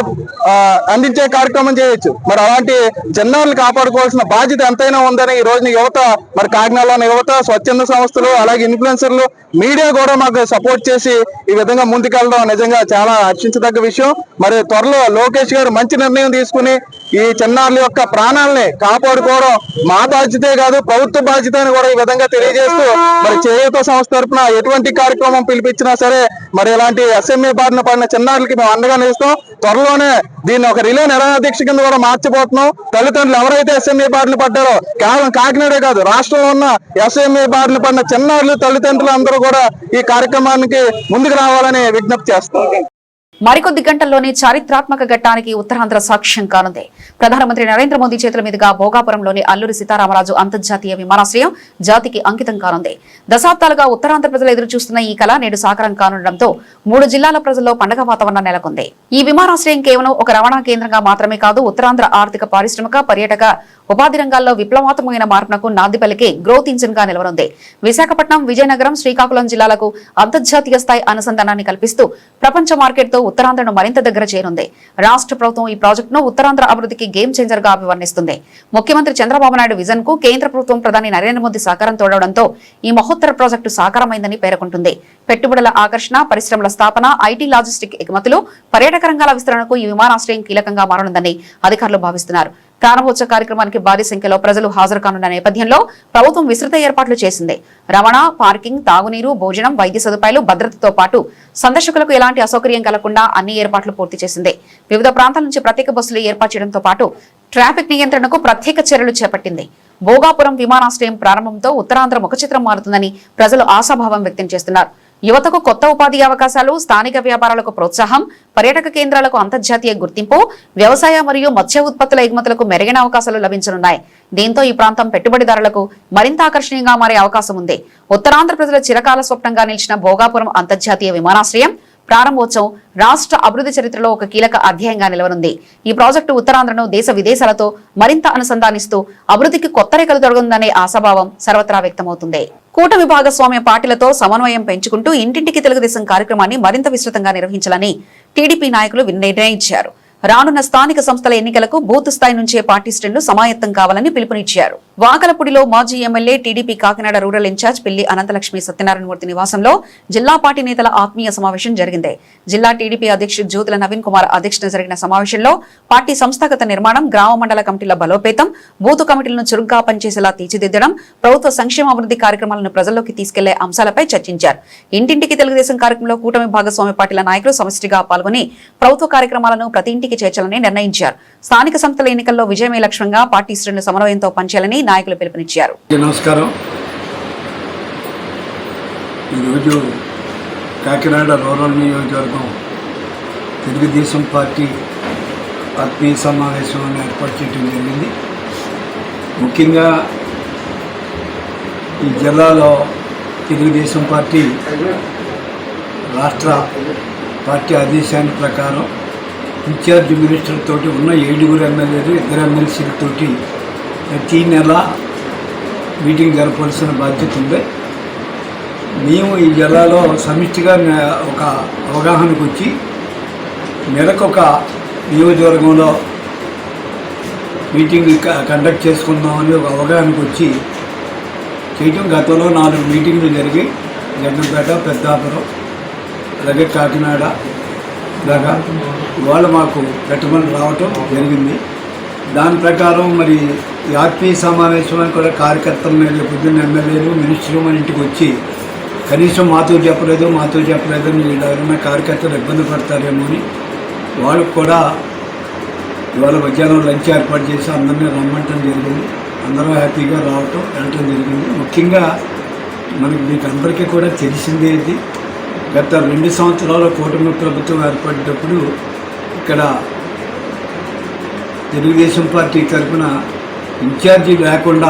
అందించే కార్యక్రమం చేయొచ్చు. మరి అలాంటి చిన్నారులు కాపాడుకోవాల్సిన బాధ్యత ఎంతైనా ఉందని ఈ రోజున యువత, మరి కాకినాడలోని యువత, స్వచ్ఛంద సంస్థలు అలాగే ఇన్ఫ్లుయెన్సర్లు, మీడియా కూడా మాకు సపోర్ట్ చేసి ఈ విధంగా ముందుకెళ్ళడం నిజంగా చాలా హర్షించదగ్గ విషయం. మరి త్వరలో లోకేష్ గారు మంచి నిర్ణయం తీసుకుని ఈ చిన్నారుల యొక్క ప్రాణాలని కాపాడుకోవడం మా బాధ్యతే కాదు ప్రభుత్వ బాధ్యత అని కూడా ఈ విధంగా తెలియజేస్తూ మరి చేయూత సంస్థ తరఫున ఎటువంటి కార్యక్రమం పిలిపించినా సరే మరి ఇలాంటి SMA బారిన పడిన చిన్నారులకి మేము అండగా నిలుస్తాం. త్వరలోనే దీన్ని ఒక రిలే నిరాదీక్ష కింద కూడా మార్చబోతున్నాం. తల్లిదండ్రులు ఎవరైతే SMA బారిన పడ్డారో కేవలం కాకినాడే కాదు రాష్ట్రంలో ఉన్న SMA బారిన పడిన చిన్నారులు, తల్లిదండ్రులు అందరూ కూడా ఈ కార్యక్రమానికి ముందుకు రావాలని విజ్ఞప్తి చేస్తాం. మరికొద్ది గంటల్లోనే చారిత్రాత్మక ఘట్టానికి ఉత్తరాంధ్ర సాక్ష్యం కానుంది. ప్రధానమంత్రి నరేంద్ర మోదీ చేతుల మీదుగా భోగాపురంలోని అల్లూరి సీతారామరాజు అంతర్జాతీయ విమానాశ్రయం జాతికి అంకితం కానుంది. దశాబ్దాలుగా ఉత్తరాంధ్ర ప్రజలు ఎదురు చూస్తున్న ఈ కళ నేడు సాకారం కానుండడంతో 3 జిల్లాల ప్రజల్లో పండగ వాతావరణం నెలకొంది. ఈ విమానాశ్రయం కేవలం ఒక రవాణా కేంద్రంగా మాత్రమే కాదు, ఉత్తరాంధ్ర ఆర్థిక, పారిశ్రామిక, పర్యాటక, ఉపాధి రంగాల్లో విప్లవాత్మకమైన మార్పునకు నాంది పలికే గ్రోత్ ఇంజిన్ గా నిలవనుంది. విశాఖపట్నం, విజయనగరం, శ్రీకాకుళం జిల్లాలకు అంతర్జాతీయ స్థాయి అనుసంధానాన్ని కల్పిస్తూ ప్రపంచ మార్కెట్ తో ఉత్తరాంధ్రను మరింత దగ్గర చేరుంది. రాష్ట్ర ప్రభుత్వం ఈ ప్రాజెక్టును ఉత్తరాంధ్ర అభివృద్ధికి గేమ్ చేంజర్ గా అభివర్ణిస్తుంది. ముఖ్యమంత్రి చంద్రబాబు నాయుడు విజన్ కు కేంద్ర ప్రభుత్వం ప్రధాని నరేంద్ర మోదీ సహకారం తోడవడంతో ఈ మహోత్తర ప్రాజెక్టు సాకారమైందని పేర్కొంటుంది. పెట్టుబడుల ఆకర్షణ, పరిశ్రమల స్థాపన, IT, లాజిస్టిక్ ఎగుమతులు, పర్యాటక రంగాల విస్తరణకు ఈ విమానాశ్రయం కీలకంగా మారనుందని అధికారులు భావిస్తున్నారు. ప్రారంభోత్సవ కార్యక్రమానికి భారీ సంఖ్యలో ప్రజలు హాజరు కానున్న నేపథ్యంలో ప్రభుత్వం విస్తృత ఏర్పాట్లు చేసింది. రవాణా, పార్కింగ్, తాగునీరు, భోజనం, వైద్య సదుపాయాలు, భద్రతతో పాటు సందర్శకులకు ఎలాంటి అసౌకర్యం కలగకుండా అన్ని ఏర్పాట్లు పూర్తి చేసింది. వివిధ ప్రాంతాల నుంచి ప్రత్యేక బస్సులు ఏర్పాటు చేయడంతో పాటు ట్రాఫిక్ నియంత్రణకు ప్రత్యేక చర్యలు చేపట్టింది. భోగాపురం విమానాశ్రయం ప్రారంభంతో ఉత్తరాంధ్ర ముఖచిత్రం మారుతుందని ప్రజలు ఆశాభావం వ్యక్తం చేస్తున్నారు. యువతకు కొత్త ఉపాధి అవకాశాలు, స్థానిక వ్యాపారాలకు ప్రోత్సాహం, పర్యాటక కేంద్రాలకు అంతర్జాతీయ గుర్తింపు, వ్యవసాయ మరియు మత్స్య ఉత్పత్తుల ఎగుమతులకు మెరుగైన అవకాశాలు లభించనున్నాయి. దీంతో ఈ ప్రాంతం పెట్టుబడిదారులకు మరింత ఆకర్షణీయంగా మారే అవకాశం ఉంది. ఉత్తరాంధ్ర ప్రజల చిరకాల స్వప్నంగా నిలిచిన భోగాపురం అంతర్జాతీయ విమానాశ్రయం ప్రారంభోత్సవం రాష్ట్ర అభివృద్ధి చరిత్రలో ఒక కీలక అధ్యాయంగా నిలవనుంది. ఈ ప్రాజెక్టు ఉత్తరాంధ్రను దేశ విదేశాలతో మరింత అనుసంధానిస్తూ అభివృద్ధికి కొత్త రేఖలు తొలగుందనే ఆశాభావం సర్వత్రా వ్యక్తమవుతుంది. కూటమి భాగస్వామ్య పార్టీలతో సమన్వయం పెంచుకుంటూ ఇంటింటికి తెలుగుదేశం కార్యక్రమాన్ని మరింత విస్తృతంగా నిర్వహించాలని టీడీపీ నాయకులు నిర్ణయించారు. రానున్న స్థానిక సంస్థల ఎన్నికలకు బూత్ స్థాయి నుంచే పార్టీ శ్రేణులు సమాయత్తం కావాలని పిలుపునిచ్చారు. వాకలపూడిలో మాజీ MLA TDP Kakinada rural in charge Pilli Ananthalakshmi Satyanarayana Murthy నివాసంలో జిల్లా పార్టీ నేతల ఆత్మీయ సమావేశం జరిగింది. జిల్లా టీడీపీ అధ్యక్షుడు జ్యోతుల నవీన్ కుమార్ అధ్యక్షతన జరిగిన సమావేశంలో పార్టీ సంస్థాగత నిర్మాణం, గ్రామ మండల కమిటీల బలోపేతం, బూతు కమిటీలను చురుగ్గా పనిచేసేలా తీర్చిదిద్దడం, ప్రభుత్వ సంక్షేమ అభివృద్ధి కార్యక్రమాలను ప్రజల్లోకి తీసుకెళ్లే అంశాలపై చర్చించారు. ఇంటింటికి తెలుగుదేశం కార్యక్రమంలో కూటమి భాగస్వామ్య పార్టీల నాయకులు సమష్టిగా పాల్గొని ప్రభుత్వ కార్యక్రమాలను ప్రతి ఇంటికి చేర్చాలని నిర్ణయించారు. స్థానిక సంస్థల ఎన్నికల్లో విజయమే లక్ష్యంగా పార్టీ శ్రేణులు సమన్వయంతో పనిచేయాలని నాయకులు పిలుపునిచ్చారు. నమస్కారం. ఈరోజు కాకినాడ రూరల్ నియోజకవర్గం తెలుగుదేశం పార్టీ ఆత్మీయ సమావేశం ఏర్పాటు చేయడం జరిగింది. ముఖ్యంగా ఈ జిల్లాలో తెలుగుదేశం పార్టీ రాష్ట్ర పార్టీ ఆదేశాల ప్రకారం ఇన్ఛార్జ్ మినిస్టర్ తోటి ఉన్న 7 ఎమ్మెల్యేలు, 2 ఎమ్మెల్సీలతోటి ప్రతి నెల మీటింగ్ జరపవలసిన బాధ్యత ఉంది. మేము ఈ జిల్లాలో సమిష్టిగా ఒక అవగాహనకు వచ్చి నెలకొక నియోజకవర్గంలో మీటింగ్ కండక్ట్ చేసుకుందామని ఒక అవగాహనకు వచ్చి చేయటం. గతంలో 4 మీటింగ్లు జరిగి జగ్గంపేట, పెద్దాపురం, అలాగే కాకినాడ లాగా ఇవాళ మాకు పెట్టమని రావటం జరిగింది. దాని ప్రకారం మరి ఈ ఆత్మీయ సమావేశానికి కూడా కార్యకర్తల మీద పొద్దున్న ఎమ్మెల్యేలు, మినిస్టర్లు మన ఇంటికి వచ్చి కనీసం మాతో చెప్పలేదని ఎవరైనా కార్యకర్తలు ఇబ్బంది పడతారేమో అని వాళ్ళకు కూడా ఇవాళ మధ్యాహ్నం లంచ్ ఏర్పాటు చేసి అందరినీ రమ్మంటం జరిగింది. అందరూ హ్యాపీగా వెళ్ళటం జరిగింది. ముఖ్యంగా మీకు అందరికీ కూడా తెలిసిందేది, గత 2 సంవత్సరాల కూటమి ప్రభుత్వం ఏర్పడేటప్పుడు ఇక్కడ తెలుగుదేశం పార్టీ తరఫున ఇన్ఛార్జి లేకుండా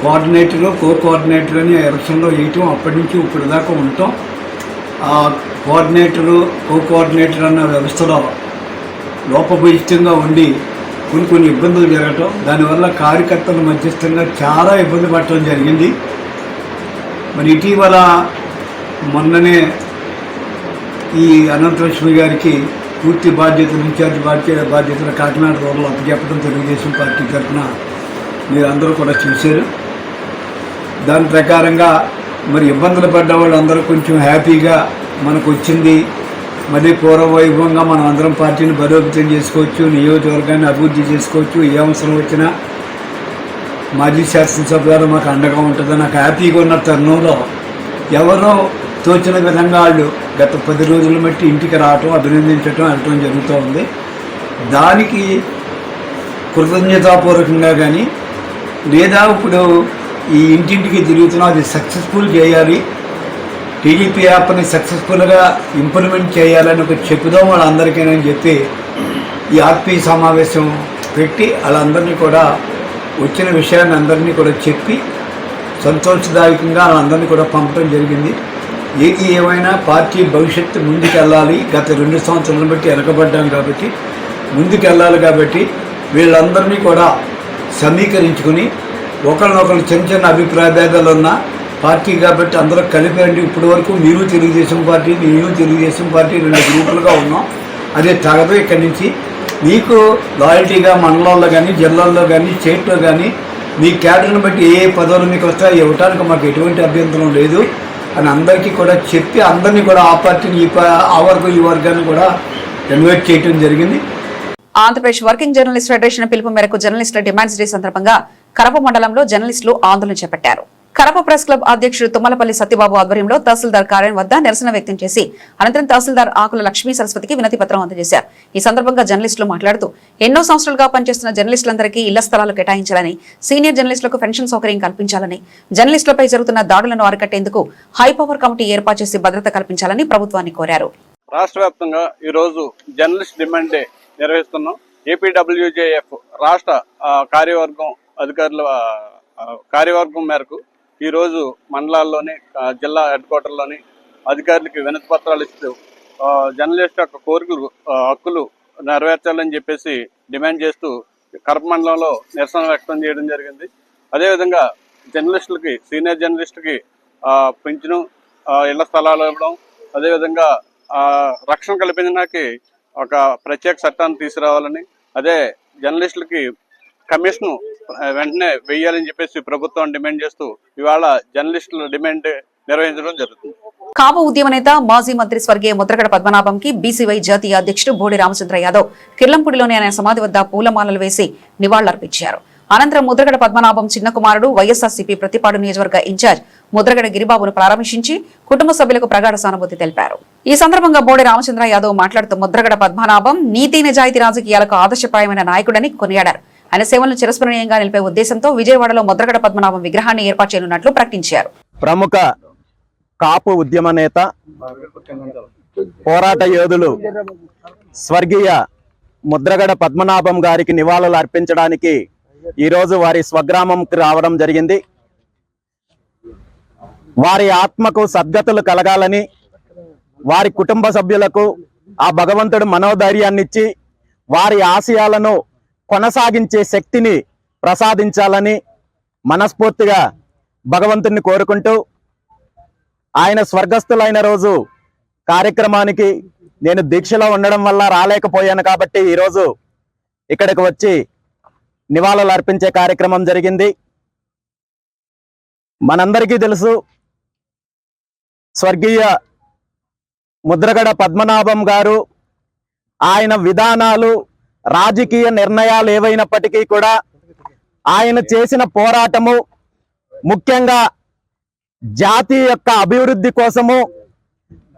కోఆర్డినేటరు, కోఆర్డినేటర్ అని ఎలక్షన్లో వేయటం, అప్పటి నుంచి ఇప్పుడు దాకా ఉండటం. ఆ కోఆర్డినేటరు, కోఆర్డినేటర్ అన్న వ్యవస్థలో లోపభూయిష్టంగా ఉండి కొన్ని ఇబ్బందులు జరగటం, దానివల్ల కార్యకర్తల మధ్యస్థంగా చాలా ఇబ్బంది పడటం జరిగింది. మరి ఇటీవల మొన్ననే ఈ అనంతలక్ష్మి గారికి పూర్తి బాధ్యతలు, ఇన్ఛార్జ్ బాధ్యతలు కాకినాడ రూరల్ అప్పచెప్పడం తెలుగుదేశం పార్టీ తరఫున మీరు అందరూ కూడా చూశారు. దాని ప్రకారంగా మరి ఇబ్బందులు పడ్డ వాళ్ళందరూ కొంచెం హ్యాపీగా మనకు వచ్చింది, మళ్ళీ పూర్వవైభవంగా మనం అందరం పార్టీని బలోపేతం చేసుకోవచ్చు, నియోజకవర్గాన్ని అభివృద్ధి చేసుకోవచ్చు, ఏ అవసరం వచ్చినా మాజీ శాసనసభ్యులు మాకు అండగా ఉంటుందని నాకు హ్యాపీగా ఉన్న తరుణంలో ఎవరో తోచిన విధంగా వాళ్ళు గత 10 రోజుల బట్టి ఇంటికి రావటం, అభినందించడం, వెళ్ళటం జరుగుతూ ఉంది. దానికి కృతజ్ఞతాపూర్వకంగా కానీ లేదా ఇప్పుడు ఈ ఇంటింటికి తిరుగుతున్నా అది సక్సెస్ఫుల్ చేయాలి, టీడీపీ యాప్ని సక్సెస్ఫుల్గా ఇంప్లిమెంట్ చేయాలని ఒక చెప్పుదాం వాళ్ళందరికీనని చెప్పి ఈ ఆత్మీయ సమావేశం పెట్టి వాళ్ళందరినీ కూడా వచ్చిన విషయాన్ని అందరినీ కూడా చెప్పి సంతోషదాయకంగా వాళ్ళందరినీ కూడా పంపడం జరిగింది. ఏది ఏమైనా పార్టీ భవిష్యత్తు ముందుకెళ్ళాలి, గత 2 సంవత్సరాలను బట్టి వెనకబడ్డాం కాబట్టి ముందుకెళ్ళాలి. కాబట్టి వీళ్ళందరినీ కూడా సమీకరించుకుని ఒకరినొకరు చిన్న అభిప్రాయ భేదాలు ఉన్న పార్టీ కాబట్టి అందరూ కలిపేయండి. ఇప్పటి వరకు మీరు తెలుగుదేశం పార్టీ, నేను తెలుగుదేశం పార్టీ 2 గ్రూపులుగా ఉన్నాం. అదే తగదు. ఇక్కడి నుంచి మీకు లాయల్టీగా మండలాల్లో కానీ, జిల్లాల్లో కానీ, స్టేట్లో కానీ మీ క్యాడర్ని బట్టి ఏ పదవులు మీకు వస్తాయో ఇవ్వడానికి మాకు ఎటువంటి అభ్యంతరం లేదు అని అందరికీ కూడా చెప్పి అందరినీ కూడా ఆ పార్టీని ఆ వర్గం ఈ వర్గాన్ని కూడా ఇన్వైట్ చేయడం జరిగింది. ఆంధ్రప్రదేశ్ వర్కింగ్ జర్నలిస్ట్ ఫెడరేషన్ పిలుపు మేరకు జర్నలిస్టుల డిమాండ్స్ డే సందర్భంగా కరప మండలంలో జర్నలిస్టులు ఆందోళన చేపట్టారు. కరప ప్రెస్ క్లబ్ అధ్యక్షుడు తుమ్మలపల్లి సత్యబాబు ఆధ్వర్యంలో తహసీల్దార్ కార్యాలయం వద్ద నిరసన వ్యక్తం చేసి అనంతరం తహసీల్దార్ ఆకుల లక్ష్మీ సరస్వతికి వినతి పత్రం అందజేశారు. ఈ సందర్భంగా జర్నలిస్టులు మాట్లాడుతూ ఎన్నో సంవత్సరాలుగా పనిచేస్తున్న జర్నలిస్టులందరికీ ఇళ్ల స్థలాలు కేటాయించాలని, సీనియర్ జర్నలిస్టులకు పెన్షన్ సౌకర్యం కల్పించాలని, జర్నలిస్టులపై జరుగుతున్న దాడులను అరికట్టేందుకు హై పవర్ కమిటీ ఏర్పాటు చేసి భద్రత కల్పించాలని ప్రభుత్వాన్ని కోరారు. రాష్ట్ర వ్యాప్తంగా ఈరోజు జర్నలిస్ట్ డిమాండ్ డే నిర్వహిస్తున్నాం. ఏపీడబ్ల్యూజేఎఫ్ రాష్ట్ర కార్యవర్గం అధికారుల కార్యవర్గం మేరకు ఈరోజు మండలాల్లోని జిల్లా హెడ్ క్వార్టర్లోని అధికారులకి వినతి పత్రాలు ఇస్తూ జర్నలిస్ట్ యొక్క కోరికలు హక్కులు నెరవేర్చాలని చెప్పేసి డిమాండ్ చేస్తూ కరప మండలంలో నిరసన వ్యక్తం చేయడం జరిగింది. అదేవిధంగా జర్నలిస్టులకి సీనియర్ జర్నలిస్టుకి పెన్షన్, ఇళ్ల స్థలాలు ఇవ్వడం, అదేవిధంగా రక్షణ కల్పించడానికి ఒక ప్రత్యేక చట్టాన్ని తీసుకురావాలని, అదే జర్నలిస్టులకి కమిషన్ వెంటనే వేయాలని చెప్పేసి ప్రభుత్వం డిమాండ్ చేస్తూ ఇవాళ జర్నలిస్టుల డిమాండ్ నిర్వహించడం జరుగుతుంది. కాపు ఉద్యమ నేత మాజీ మంత్రి స్వర్గీయ ముద్రగడ పద్మనాభంకి బీసీవై జాతీయ అధ్యక్షుడు బోడి రామచంద్ర యాదవ్ కిర్లంపూడిలోని ఆయన సమాధి వద్ద పూలమాలలు వేసి నివాళులర్పించారు. అనంతరం ముద్రగడ పద్మనాభం చిన్న కుమారుడు వైఎస్ఆర్సీపీ ప్రతిపాడు నియోజకవర్గ ఇన్ఛార్జ్ ముద్రగడ గిరిబాబును ప్రారంభించి కుటుంబ సభ్యులకు ప్రగాఢ సానుభూతి తెలిపారు. ఈ సందర్భంగా బోడి రామచంద్ర యాదవ్ మాట్లాడుతూ ముద్రగడ పద్మనాభం నీతి నిజాయితీ రాజకీయాలకు ఆదర్శప్రాయమైన నాయకుడని కొనియాడారు. ఆయన సేవలను చిరస్మరణీయంగా నిలిపే ఉద్దేశంతో విజయవాడలో ముద్రగడ పద్మనాభం విగ్రహాన్ని ఏర్పాటు చేయనున్నట్లు ప్రకటించారు. ప్రముఖ కాపు ఉద్యమ నేత, పోరాట యోధులు స్వర్గీయ ముద్రగడ పద్మనాభం గారికి నివాళులు అర్పించడానికి ఈరోజు వారి స్వగ్రామంకి రావడం జరిగింది. వారి ఆత్మకు సద్గతులు కలగాలని, వారి కుటుంబ సభ్యులకు ఆ భగవంతుడు మనోధైర్యాన్ని ఇచ్చి వారి ఆశయాలను కొనసాగించే శక్తిని ప్రసాదించాలని మనస్ఫూర్తిగా భగవంతుని కోరుకుంటూ, ఆయన స్వర్గస్థులైన రోజు కార్యక్రమానికి నేను దీక్షలో ఉండడం వల్ల రాలేకపోయాను కాబట్టి ఈరోజు ఇక్కడికి వచ్చి నివాళులు అర్పించే కార్యక్రమం జరిగింది. మనందరికీ తెలుసు, స్వర్గీయ ముద్రగడ పద్మనాభం గారు ఆయన విధానాలు, రాజకీయ నిర్ణయాలు ఏవైనప్పటికీ కూడా ఆయన చేసిన పోరాటము ముఖ్యంగా జాతి యొక్క అభివృద్ధి కోసము,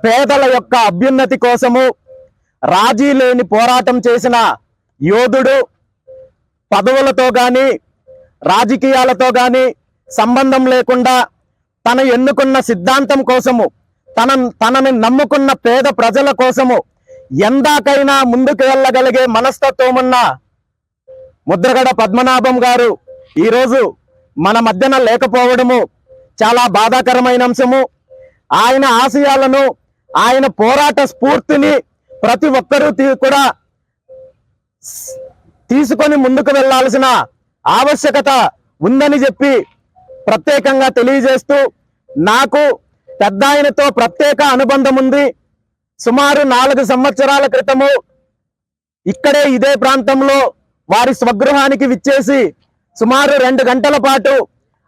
పేదల యొక్క అభ్యున్నతి కోసము రాజీ లేని పోరాటం చేసిన యోధుడు. పదవులతో కానీ రాజకీయాలతో కానీ సంబంధం లేకుండా తన ఎన్నుకున్న సిద్ధాంతం కోసము, తనని నమ్ముకున్న పేద ప్రజల కోసము ఎందాకైనా ముందుకు వెళ్ళగలిగే మనస్తత్వం ఉన్న ముద్రగడ పద్మనాభం గారు ఈరోజు మన మధ్యన లేకపోవడము చాలా బాధాకరమైన అంశము. ఆయన ఆశయాలను, ఆయన పోరాట స్ఫూర్తిని ప్రతి ఒక్కరూ కూడా తీసుకొని ముందుకు వెళ్లాల్సిన ఆవశ్యకత ఉందని చెప్పి ప్రత్యేకంగా తెలియజేస్తూ, నాకు పెద్ద ఆయనతో ప్రత్యేక అనుబంధం ఉంది. సుమారు 4 సంవత్సరాల క్రితము ఇక్కడే ఇదే ప్రాంతంలో వారి స్వగృహానికి విచ్చేసి సుమారు 2 గంటల పాటు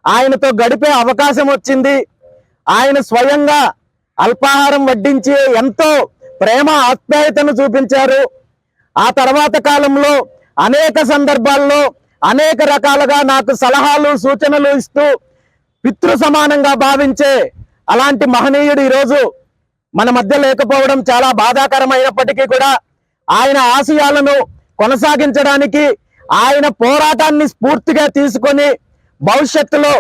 ఆయనతో గడిపే అవకాశం వచ్చింది. ఆయన స్వయంగా అల్పాహారం వడ్డించి ఎంతో ప్రేమ ఆప్యాయతను చూపించారు. ఆ తర్వాత కాలంలో అనేక సందర్భాల్లో అనేక రకాలుగా నాకు సలహాలు, సూచనలు ఇస్తూ పితృ సమానంగా భావించే అలాంటి మహనీయుడు ఈరోజు మన మధ్య లేకపోవడం చాలా బాధాకరమైనప్పటికీ కూడా ఆయన ఆశయాలను కొనసాగించడానికి, ఆయన పోరాటాన్ని స్ఫూర్తిగా తీసుకొని భవిష్యత్తులో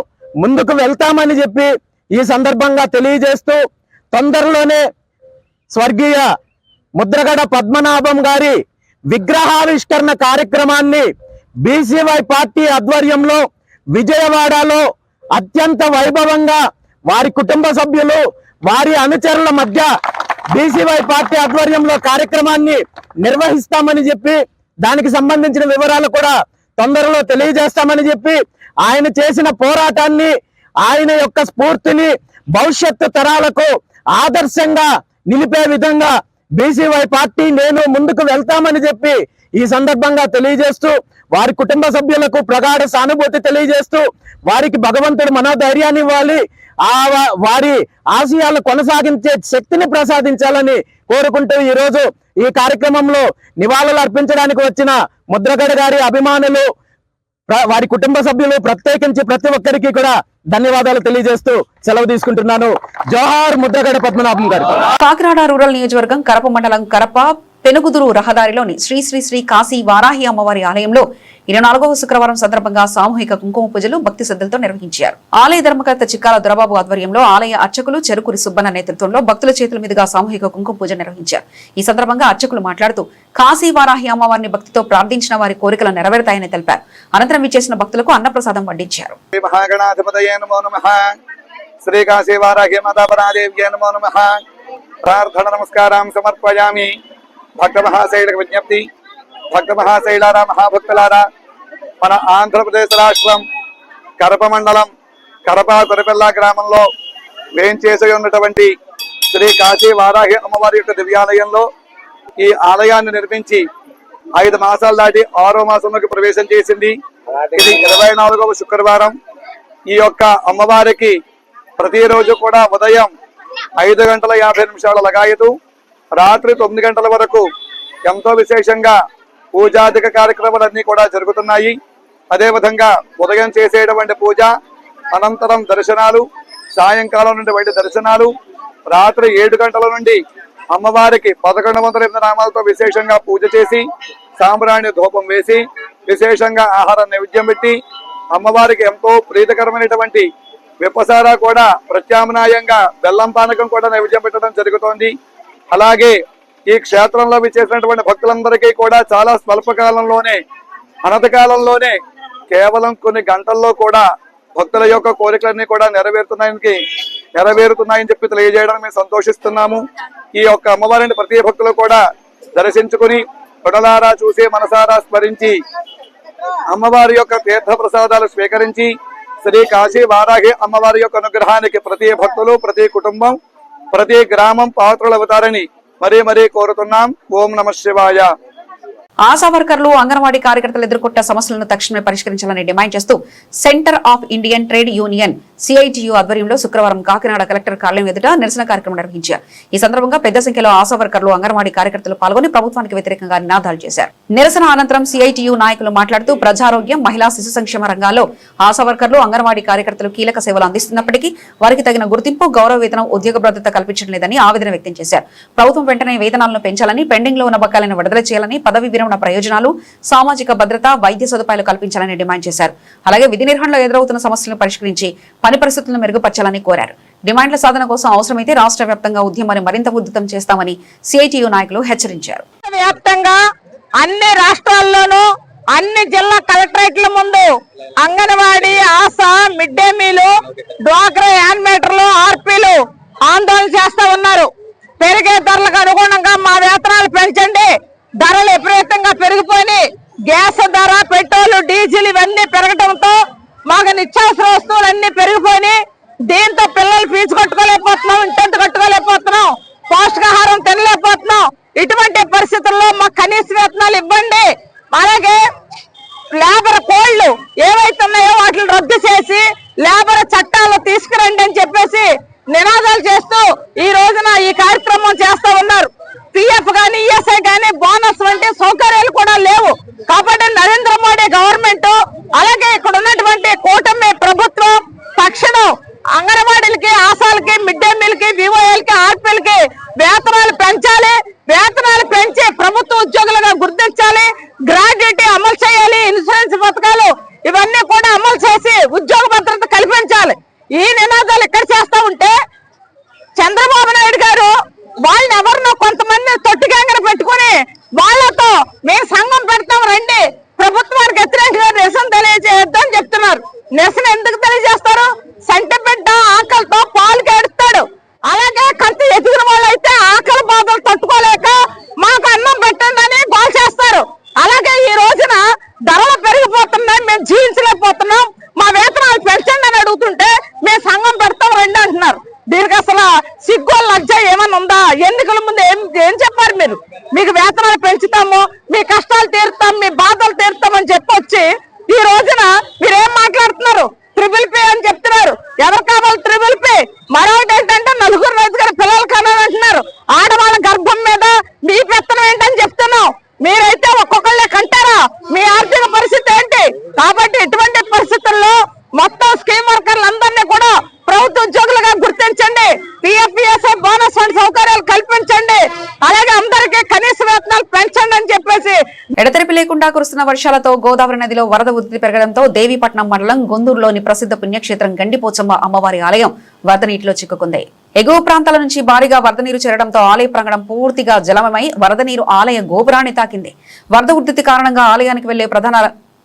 ముందుకు వెళ్తామని చెప్పి ఈ సందర్భంగా తెలియజేస్తూ, తొందరలోనే స్వర్గీయ ముద్రగడ పద్మనాభం గారి విగ్రహావిష్కరణ కార్యక్రమాన్ని బీసీవై పార్టీ ఆధ్వర్యంలో విజయవాడలో అత్యంత వైభవంగా వారి కుటుంబ సభ్యులు, వారి అనుచరుల మధ్య బీసీవై పార్టీ ఆధ్వర్యంలో కార్యక్రమాన్ని నిర్వహిస్తామని చెప్పి, దానికి సంబంధించిన వివరాలు కూడా తొందరలో తెలియజేస్తామని చెప్పి, ఆయన చేసిన పోరాటాన్ని, ఆయన యొక్క స్ఫూర్తిని భవిష్యత్తు తరాలకు ఆదర్శంగా నిలిపే విధంగా బీసీవై పార్టీ నేను ముందుకు వెళ్తామని చెప్పి ఈ సందర్భంగా తెలియజేస్తూ, వారి కుటుంబ సభ్యులకు ప్రగాఢ సానుభూతి తెలియజేస్తూ, వారికి భగవంతుడు మనోధైర్యాన్ని ఇవ్వాలి, వారి ఆశయాలు కొనసాగించే శక్తిని ప్రసాదించాలని కోరుకుంటూ ఈ రోజు ఈ కార్యక్రమంలో నివాళులు అర్పించడానికి వచ్చిన ముద్రగడ గారి అభిమానులు, వారి కుటుంబ సభ్యులు, ప్రత్యేకించి ప్రతి ఒక్కరికి కూడా ధన్యవాదాలు తెలియజేస్తూ సెలవు తీసుకుంటున్నాను. జోహార్ ముద్రగడ పద్మనాభం గారు. కాకినాడ రూరల్ నియోజకవర్గం కరప మండలం కరప పెనుగుదురు రహదారిలోని శ్రీ శ్రీ శ్రీ కాశీ వారాహి అమ్మవారి ఆలయంలో 24వ శుక్రవారం సందర్భంగా సామూహిక కుంకుమ పూజలు భక్తి శ్రద్ధలతో నిర్వహించారు. ఆలయ ధర్మకర్త చిక్కాల దొరబాబు ఆధ్వర్యంలో ఆలయ అర్చకులు చెరుకురి సుబ్బన్న నేతృత్వంలో భక్తుల చేతుల మీదుగా సామూహిక కుంకుమ పూజ నిర్వహించారు. ఈ సందర్భంగా అర్చకులు మాట్లాడుతూ కాశీ వారాహి అమ్మవారిని భక్తితో ప్రార్థించిన వారి కోరికలు నెరవేరుతాయని తెలిపారు. అనంతరం విచ్చేసిన భక్తులకు అన్నప్రసాదం వడ్డించారు. శ్రీ కాశీ వారాహి మాతాపరాదేవ్యే నమో నమః. ప్రార్థన నమస్కారం సమర్పయామి. భక్త మహాశైలకు విజ్ఞప్తి, భక్త మహాశైలారా, మహాభక్తులారా, మన ఆంధ్రప్రదేశ్ రాష్ట్రం కరప మండలం కరప కొరపెల్లా గ్రామంలో వేంచేసి ఉన్నటువంటి శ్రీ కాశీ వారాహి అమ్మవారి యొక్క దివ్యాలయంలో ఈ ఆలయాన్ని నిర్మించి 5 మాసాలు దాటి 6వ మాసంలోకి ప్రవేశం చేసింది. ఇది 24వ శుక్రవారం. ఈ యొక్క అమ్మవారికి ప్రతిరోజు కూడా ఉదయం 5 గంటల 50 నిమిషాల లగాయతు, రాత్రి 9 గంటల వరకు ఎంతో విశేషంగా పూజాధిక కార్యక్రమాలన్నీ కూడా జరుగుతున్నాయి. అదేవిధంగా ఉదయం చేసేటువంటి పూజ, అనంతరం దర్శనాలు, సాయంకాలం నుండి వైద్య దర్శనాలు, రాత్రి 7 గంటల నుండి అమ్మవారికి 1108 నామాలతో విశేషంగా పూజ చేసి సాంబ్రాణి ధూపం వేసి విశేషంగా ఆహార నైవేద్యం పెట్టి అమ్మవారికి ఎంతో ప్రీతికరమైనటువంటి విప్పసారా కూడా ప్రత్యామ్నాయంగా బెల్లం పానకం కూడా నైవేద్యం పెట్టడం జరుగుతోంది. అలాగే ఈ క్షేత్రంలో విచ్చేసినటువంటి భక్తులందరికీ కూడా చాలా స్వల్పకాలంలోనే, అనతకాలంలోనే, కేవలం కొన్ని గంటల్లో కూడా భక్తుల యొక్క కోరికలన్నీ కూడా నెరవేరుతున్నాయని చెప్పి తెలియజేయడానికి మేము సంతోషిస్తున్నాము. ఈ యొక్క అమ్మవారిని ప్రతి భక్తులు కూడా దర్శించుకుని కొడలారా చూసి మనసారా స్మరించి అమ్మవారి యొక్క తీర్థ ప్రసాదాలు స్వీకరించి శ్రీ కాశీ వారాహి అమ్మవారి యొక్క అనుగ్రహానికి ప్రతి భక్తులు, ప్రతి కుటుంబం, ప్రతి గ్రామం పాత్రలు అవుతారని మరీ కోరుతున్నాం. ఓం నమః శివాయ. ఆశా వర్కర్లు, అంగన్వాడీ కార్యకర్తలు ఎదుర్కొంటున్న సమస్యలను తక్షణమే పరిష్కరించాలని డిమాండ్ చేస్తూ centre of Indian trade union CITU ఆధ్వర్యంలో శుక్రవారం కాకినాడ కలెక్టర్ కార్యాలయం ఎదుట నిరసన కార్యక్రమం నిర్వహించారు. ఈ సందర్భంగా పెద్ద సంఖ్యలో ఆశా వర్కర్లు, అంగన్వాడీ కార్యకర్తలు పాల్గొని ప్రభుత్వానికి వ్యతిరేకంగా నినాదాలు చేశారు. నిరసన అనంతరం సిఐటియు నాయకులు మాట్లాడుతూ ప్రజారోగ్యం, మహిళా శిశు సంక్షేమ రంగాల్లో ఆశా వర్కర్లు, అంగన్వాడీ కార్యకర్తలు కీలక సేవలు అందిస్తున్నప్పటికీ వారికి తగిన గుర్తింపు, గౌరవ వేతనం, ఉద్యోగ భద్రత కల్పించడం లేదని ఆవేదన వ్యక్తం చేశారు. ప్రభుత్వం వెంటనే వేతనాలను పెంచాలని, పెండింగ్ లో ఉన్న బకాయిలను విడుదల చేయాలని, పదవి విరమణ ప్రయోజనాలు, సామాజిక భద్రత, వైద్య సదుపాయాలు కల్పించాలని డిమాండ్ చేశారు. అలాగే విధి నిర్వహణలో ఎదురవుతున్న సమస్యలను పరిష్కరించి పని పరిస్థితులను మెరుగుపరచాలని కోరారు. డిమాండ్ల సాధన కోసం అవసరమైతే రాష్ట్ర వ్యాప్తంగా ఉద్యమాన్ని మరింత ఉధృతం చేస్తామని సిఐటియు నాయకులు హెచ్చరించారు. వ్యాప్తంగా అన్ని రాష్ట్రాల్లోనూ అన్ని జిల్లా కలెక్టరేట్ల ముందు అంగన్వాడీ, ఆశా, మిడ్ డే మీలు, డ్వాక్రా యానిమేటర్లు, ఆర్పీలు ఆందోళన చేస్తా ఉన్నారు. పెరిగే ధరలకు అనుగుణంగా మా వేతనాలు పెంచండి. ధరలు విపరీతంగా పెరిగిపోయి గ్యాస్ ధర, పెట్రోల్, డీజిల్ ఇవన్నీ పెరగడంతో మాకు నిత్యావసర వస్తువులు అన్ని పెరిగిపోయి దీంతో పిల్లలు ఫీజు కట్టుకోలేకపోతున్నాం, ఇంటెంట్ కట్టుకోలేకపోతున్నాం, పౌష్టికాహారం తినలేకపోతున్నాం. ఇటువంటి పరిస్థితుల్లో మాకు కనీస వేతనాలు ఇవ్వండి. అలాగే లేబర్ కోళ్లు ఏవైతే ఉన్నాయో వాటిని రద్దు చేసి లేబర్ చట్టాలు తీసుకురండి అని చెప్పేసి నినాదాలు చేస్తూ ఈ రోజున ఈ కార్యక్రమం చేస్తా ఉన్నారు. పిఎఫ్ గానీ, ఈఎస్ఐ గానీ, బోనస్ వంటి సౌకర్యాలు కూడా లేవు. కాబట్టి నరేంద్ర మోడీ గవర్నమెంట్, అలాగే ఇక్కడ ఉన్నటువంటి కూటమి ప్రభుత్వం తక్షణం అంగన్వాడీలకి, ఆశాలకి, మిడ్ డే మీల్ కి, వివోఎల్కి, ఆర్పీలకి వేతనాలు పెంచాలి. వేతనాలు పెంచి ప్రభుత్వ ఉద్యోగులుగా గుర్తించాలి. గ్రాడ్యుయేటీ అమలు చేయాలి. ఇన్సూరెన్స్ పథకాలు ఇవన్నీ కూడా అమలు చేసి ఉద్యోగ భద్రత కల్పించాలి. ఈ నినాదాలు ఇక్కడ చేస్తా ఉంటే చంద్రబాబు నాయుడు గారు వాళ్ళని ఎవరినో కొంతమంది తొట్టిగాంగన పెట్టుకుని వాళ్ళతో మేము సంఘం పెడతాం రండి, ప్రభుత్వానికి వ్యతిరేకంగా నిరసన తెలియజేద్దామని చెప్తున్నారు. నిరసన ఎందుకు తెలియజేస్తారు? సంటి బిడ్డ ఆకలితో పాలు కేడుస్తాడు. అలాగే కంటి ఎదిగిన వాళ్ళు అయితే ఆకలి బాధలు తట్టుకోలేక మాకు అన్నం పెట్టండి గోల్ చేస్తారు. అలాగే ఈ రోజున ధరలు పెరిగిపోతున్నాయి, మేము జీవించలేకపోతున్నాం, మా వేతనాలు పెంచండి అని అడుగుతుంటే మేము సంఘం పెడతాం రండి అంటున్నారు. ఆగకుండా కురుస్తున్న వర్షాలతో గోదావరి నదిలో వరద ఉధృతి పెరగడంతో దేవీపట్నం మండలం గొందూరులోని ప్రసిద్ధ పుణ్యక్షేత్రం గండిపోచమ్మ అమ్మవారి ఆలయం వరద నీటిలో చిక్కుకుంది. ఎగువ ప్రాంతాల నుంచి భారీగా వరద నీరు చేరడంతో ఆలయ ప్రాంగణం పూర్తిగా జలమై వరద నీరు ఆలయ గోపురాన్ని తాకింది. వరద ఉధృతి కారణంగా ఆలయానికి వెళ్లే ప్రధాన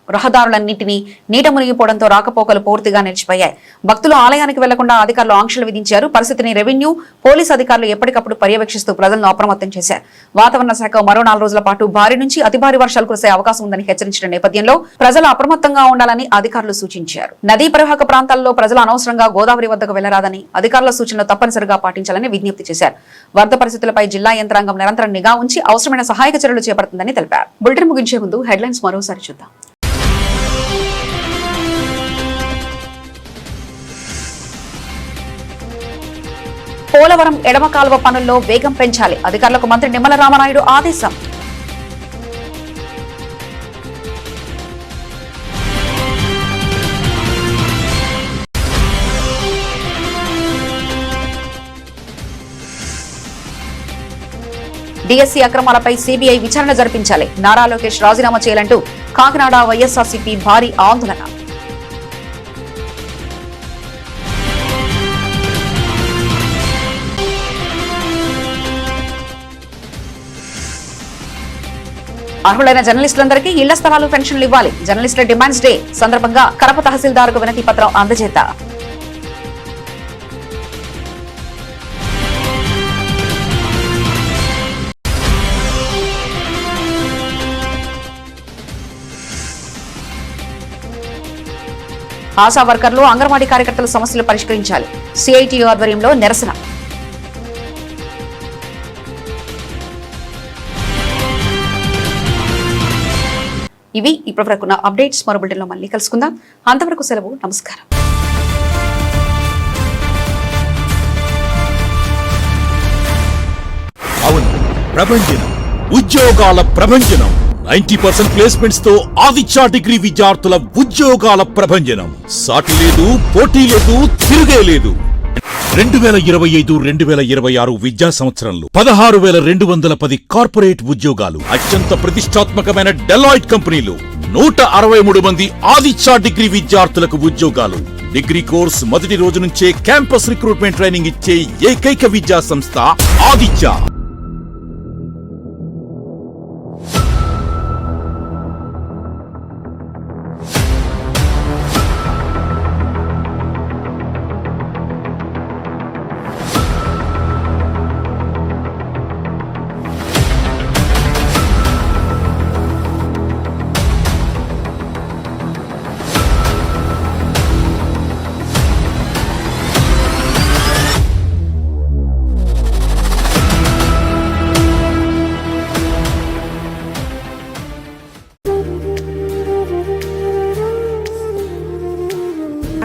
రహదారులన్నింటినీ నీట మునిగిపోవడంతో రాకపోకలు పూర్తిగా నిలిచిపోయాయి. భక్తులు ఆలయానికి వెళ్లకుండా అధికారులు ఆంక్షలు విధించారు. పరిస్థితిని రెవెన్యూ, పోలీసు అధికారులు ఎప్పటికప్పుడు పర్యవేక్షిస్తూ ప్రజలను అప్రమత్తం చేశారు. వాతావరణ శాఖ మరో 4 రోజుల పాటు భారీ నుంచి అతి భారీ వర్షాలు కురిసే అవకాశం ఉందని హెచ్చరించిన నేపథ్యంలో ప్రజలు అప్రమత్తంగా ఉండాలని అధికారులు సూచించారు. నదీ పరివాహక ప్రాంతాల్లో ప్రజలు అనవసరంగా గోదావరి వద్దకు వెళ్లరాదని అధికారుల సూచనలు తప్పనిసరిగా పాటించాలని విజ్ఞప్తి చేశారు. వరద పరిస్థితులపై జిల్లా యంత్రాంగం నిరంతరం నిఘా ఉంచి అవసరమైన సహాయక చర్యలు చేపడుతుందని తెలిపారు. బులెటిన్ ముగించే ముందు హెడ్లైన్స్ మరోసారి చూద్దాం. పోలవరం ఎడమ కాలువ పనుల్లో వేగం పెంచాలి. అధికారులకు మంత్రి నిమ్మల రామనాయుడు ఆదేశం. డిఎస్సీ అక్రమాలపై సిబిఐ విచారణ జరిపించాలి. నారా లోకేష్ రాజీనామా చేయాలంటూ కాకినాడ వైఎస్ఆర్సీపీ భారీ ఆందోళన. అర్హులైన జర్నలిస్టులందరికీ ఇళ్ల స్థలాలు, పెన్షన్లు ఇవ్వాలి. జర్నలిస్టుల డిమాండ్స్ డే సందర్భంగా కడప తహసీల్దార్కు వినతి పత్రం అందజేత. ఆశా వర్కర్లు, అంగన్వాడీ కార్యకర్తల సమస్యలు పరిష్కరించాలి. సిఐటియు ఆధ్వర్యంలో నిరసన. ఇవి ఇప్పటివరకున్న అప్డేట్స్. మరో బులెటిన్లో మళ్ళీ కలుసుకుందాం. అంతవరకు సెలవు. నమస్కారం. అవును, ప్రభంజనం, ఉద్యోగాల ప్రభంజనం. 90% ప్లేస్మెంట్స్ తో ఆదిత్య డిగ్రీ విద్యార్థుల ఉద్యోగాల ప్రభంజనం. సాటి లేదు, పోటీ లేదు, తిరుగే లేదు. 2025-2026 విద్యా సంవత్సరంలో 16,210 కార్పొరేట్ ఉద్యోగాలు, అత్యంత ప్రతిష్టాత్మకమైన డెలాయిట్ కంపెనీలు, 163 మంది ఆదిత్య డిగ్రీ విద్యార్థులకు ఉద్యోగాలు. డిగ్రీ కోర్స్ మొదటి రోజు నుంచే క్యాంపస్ రిక్రూట్మెంట్ ట్రైనింగ్ ఇచ్చే ఏకైక విద్యా సంస్థ ఆదిత్య.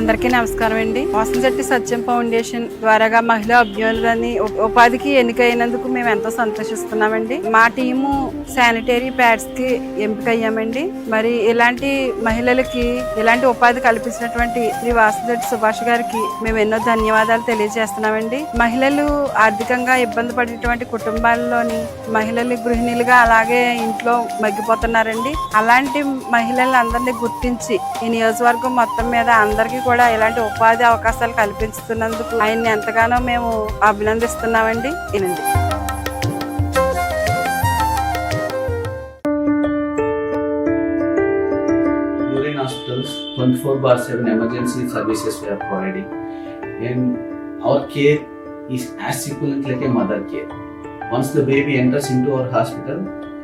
అందరికీ నమస్కారం అండి. వాసంశెట్టి సత్యం ఫౌండేషన్ ద్వారాగా మహిళా అభ్యున్నతిని ఉపాధికి ఎన్నికైనందుకు మేము ఎంతో సంతోషిస్తున్నామండి. మా టీము శానిటరీ ప్యాడ్స్ కి ఎంపికయ్యామండి. మరి ఇలాంటి మహిళలకి ఇలాంటి ఉపాధి కల్పించినటువంటి శ్రీ వాసంశెట్టి సుభాష్ గారికి మేము ఎన్నో ధన్యవాదాలు తెలియజేస్తున్నామండి. మహిళలు ఆర్థికంగా ఇబ్బంది పడేటువంటి కుటుంబాల్లోని మహిళలు గృహిణులుగా అలాగే ఇంట్లో మగ్గిపోతున్నారండి. అలాంటి మహిళలందరినీ గుర్తించి ఈ నియోజకవర్గం మొత్తం మీద అందరికీ కూడా ఇలాంటి ఉపాధి అవకాశాలు కల్పిస్తున్నందుకు ఆయన్ని ఎంతగానో మేము అభినందిస్తున్నామండి. ఇనండి. Urine hospitals 24/7 emergency services we are providing, and our care is as equivalent like a mother care. Once the baby enters into our hospital,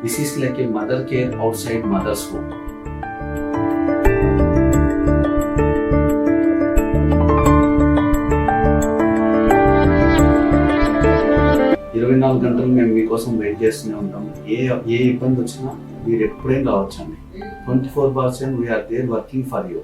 this is like a mother care outside mother's home. 24 గంటలు మేము మీకోసం వెయిట్ చేస్తూనే ఉంటాం. ఏ ఇబ్బంది వచ్చినా మీరు ఎప్పుడైనా రావచ్చండి. 24/7 we are there working for you.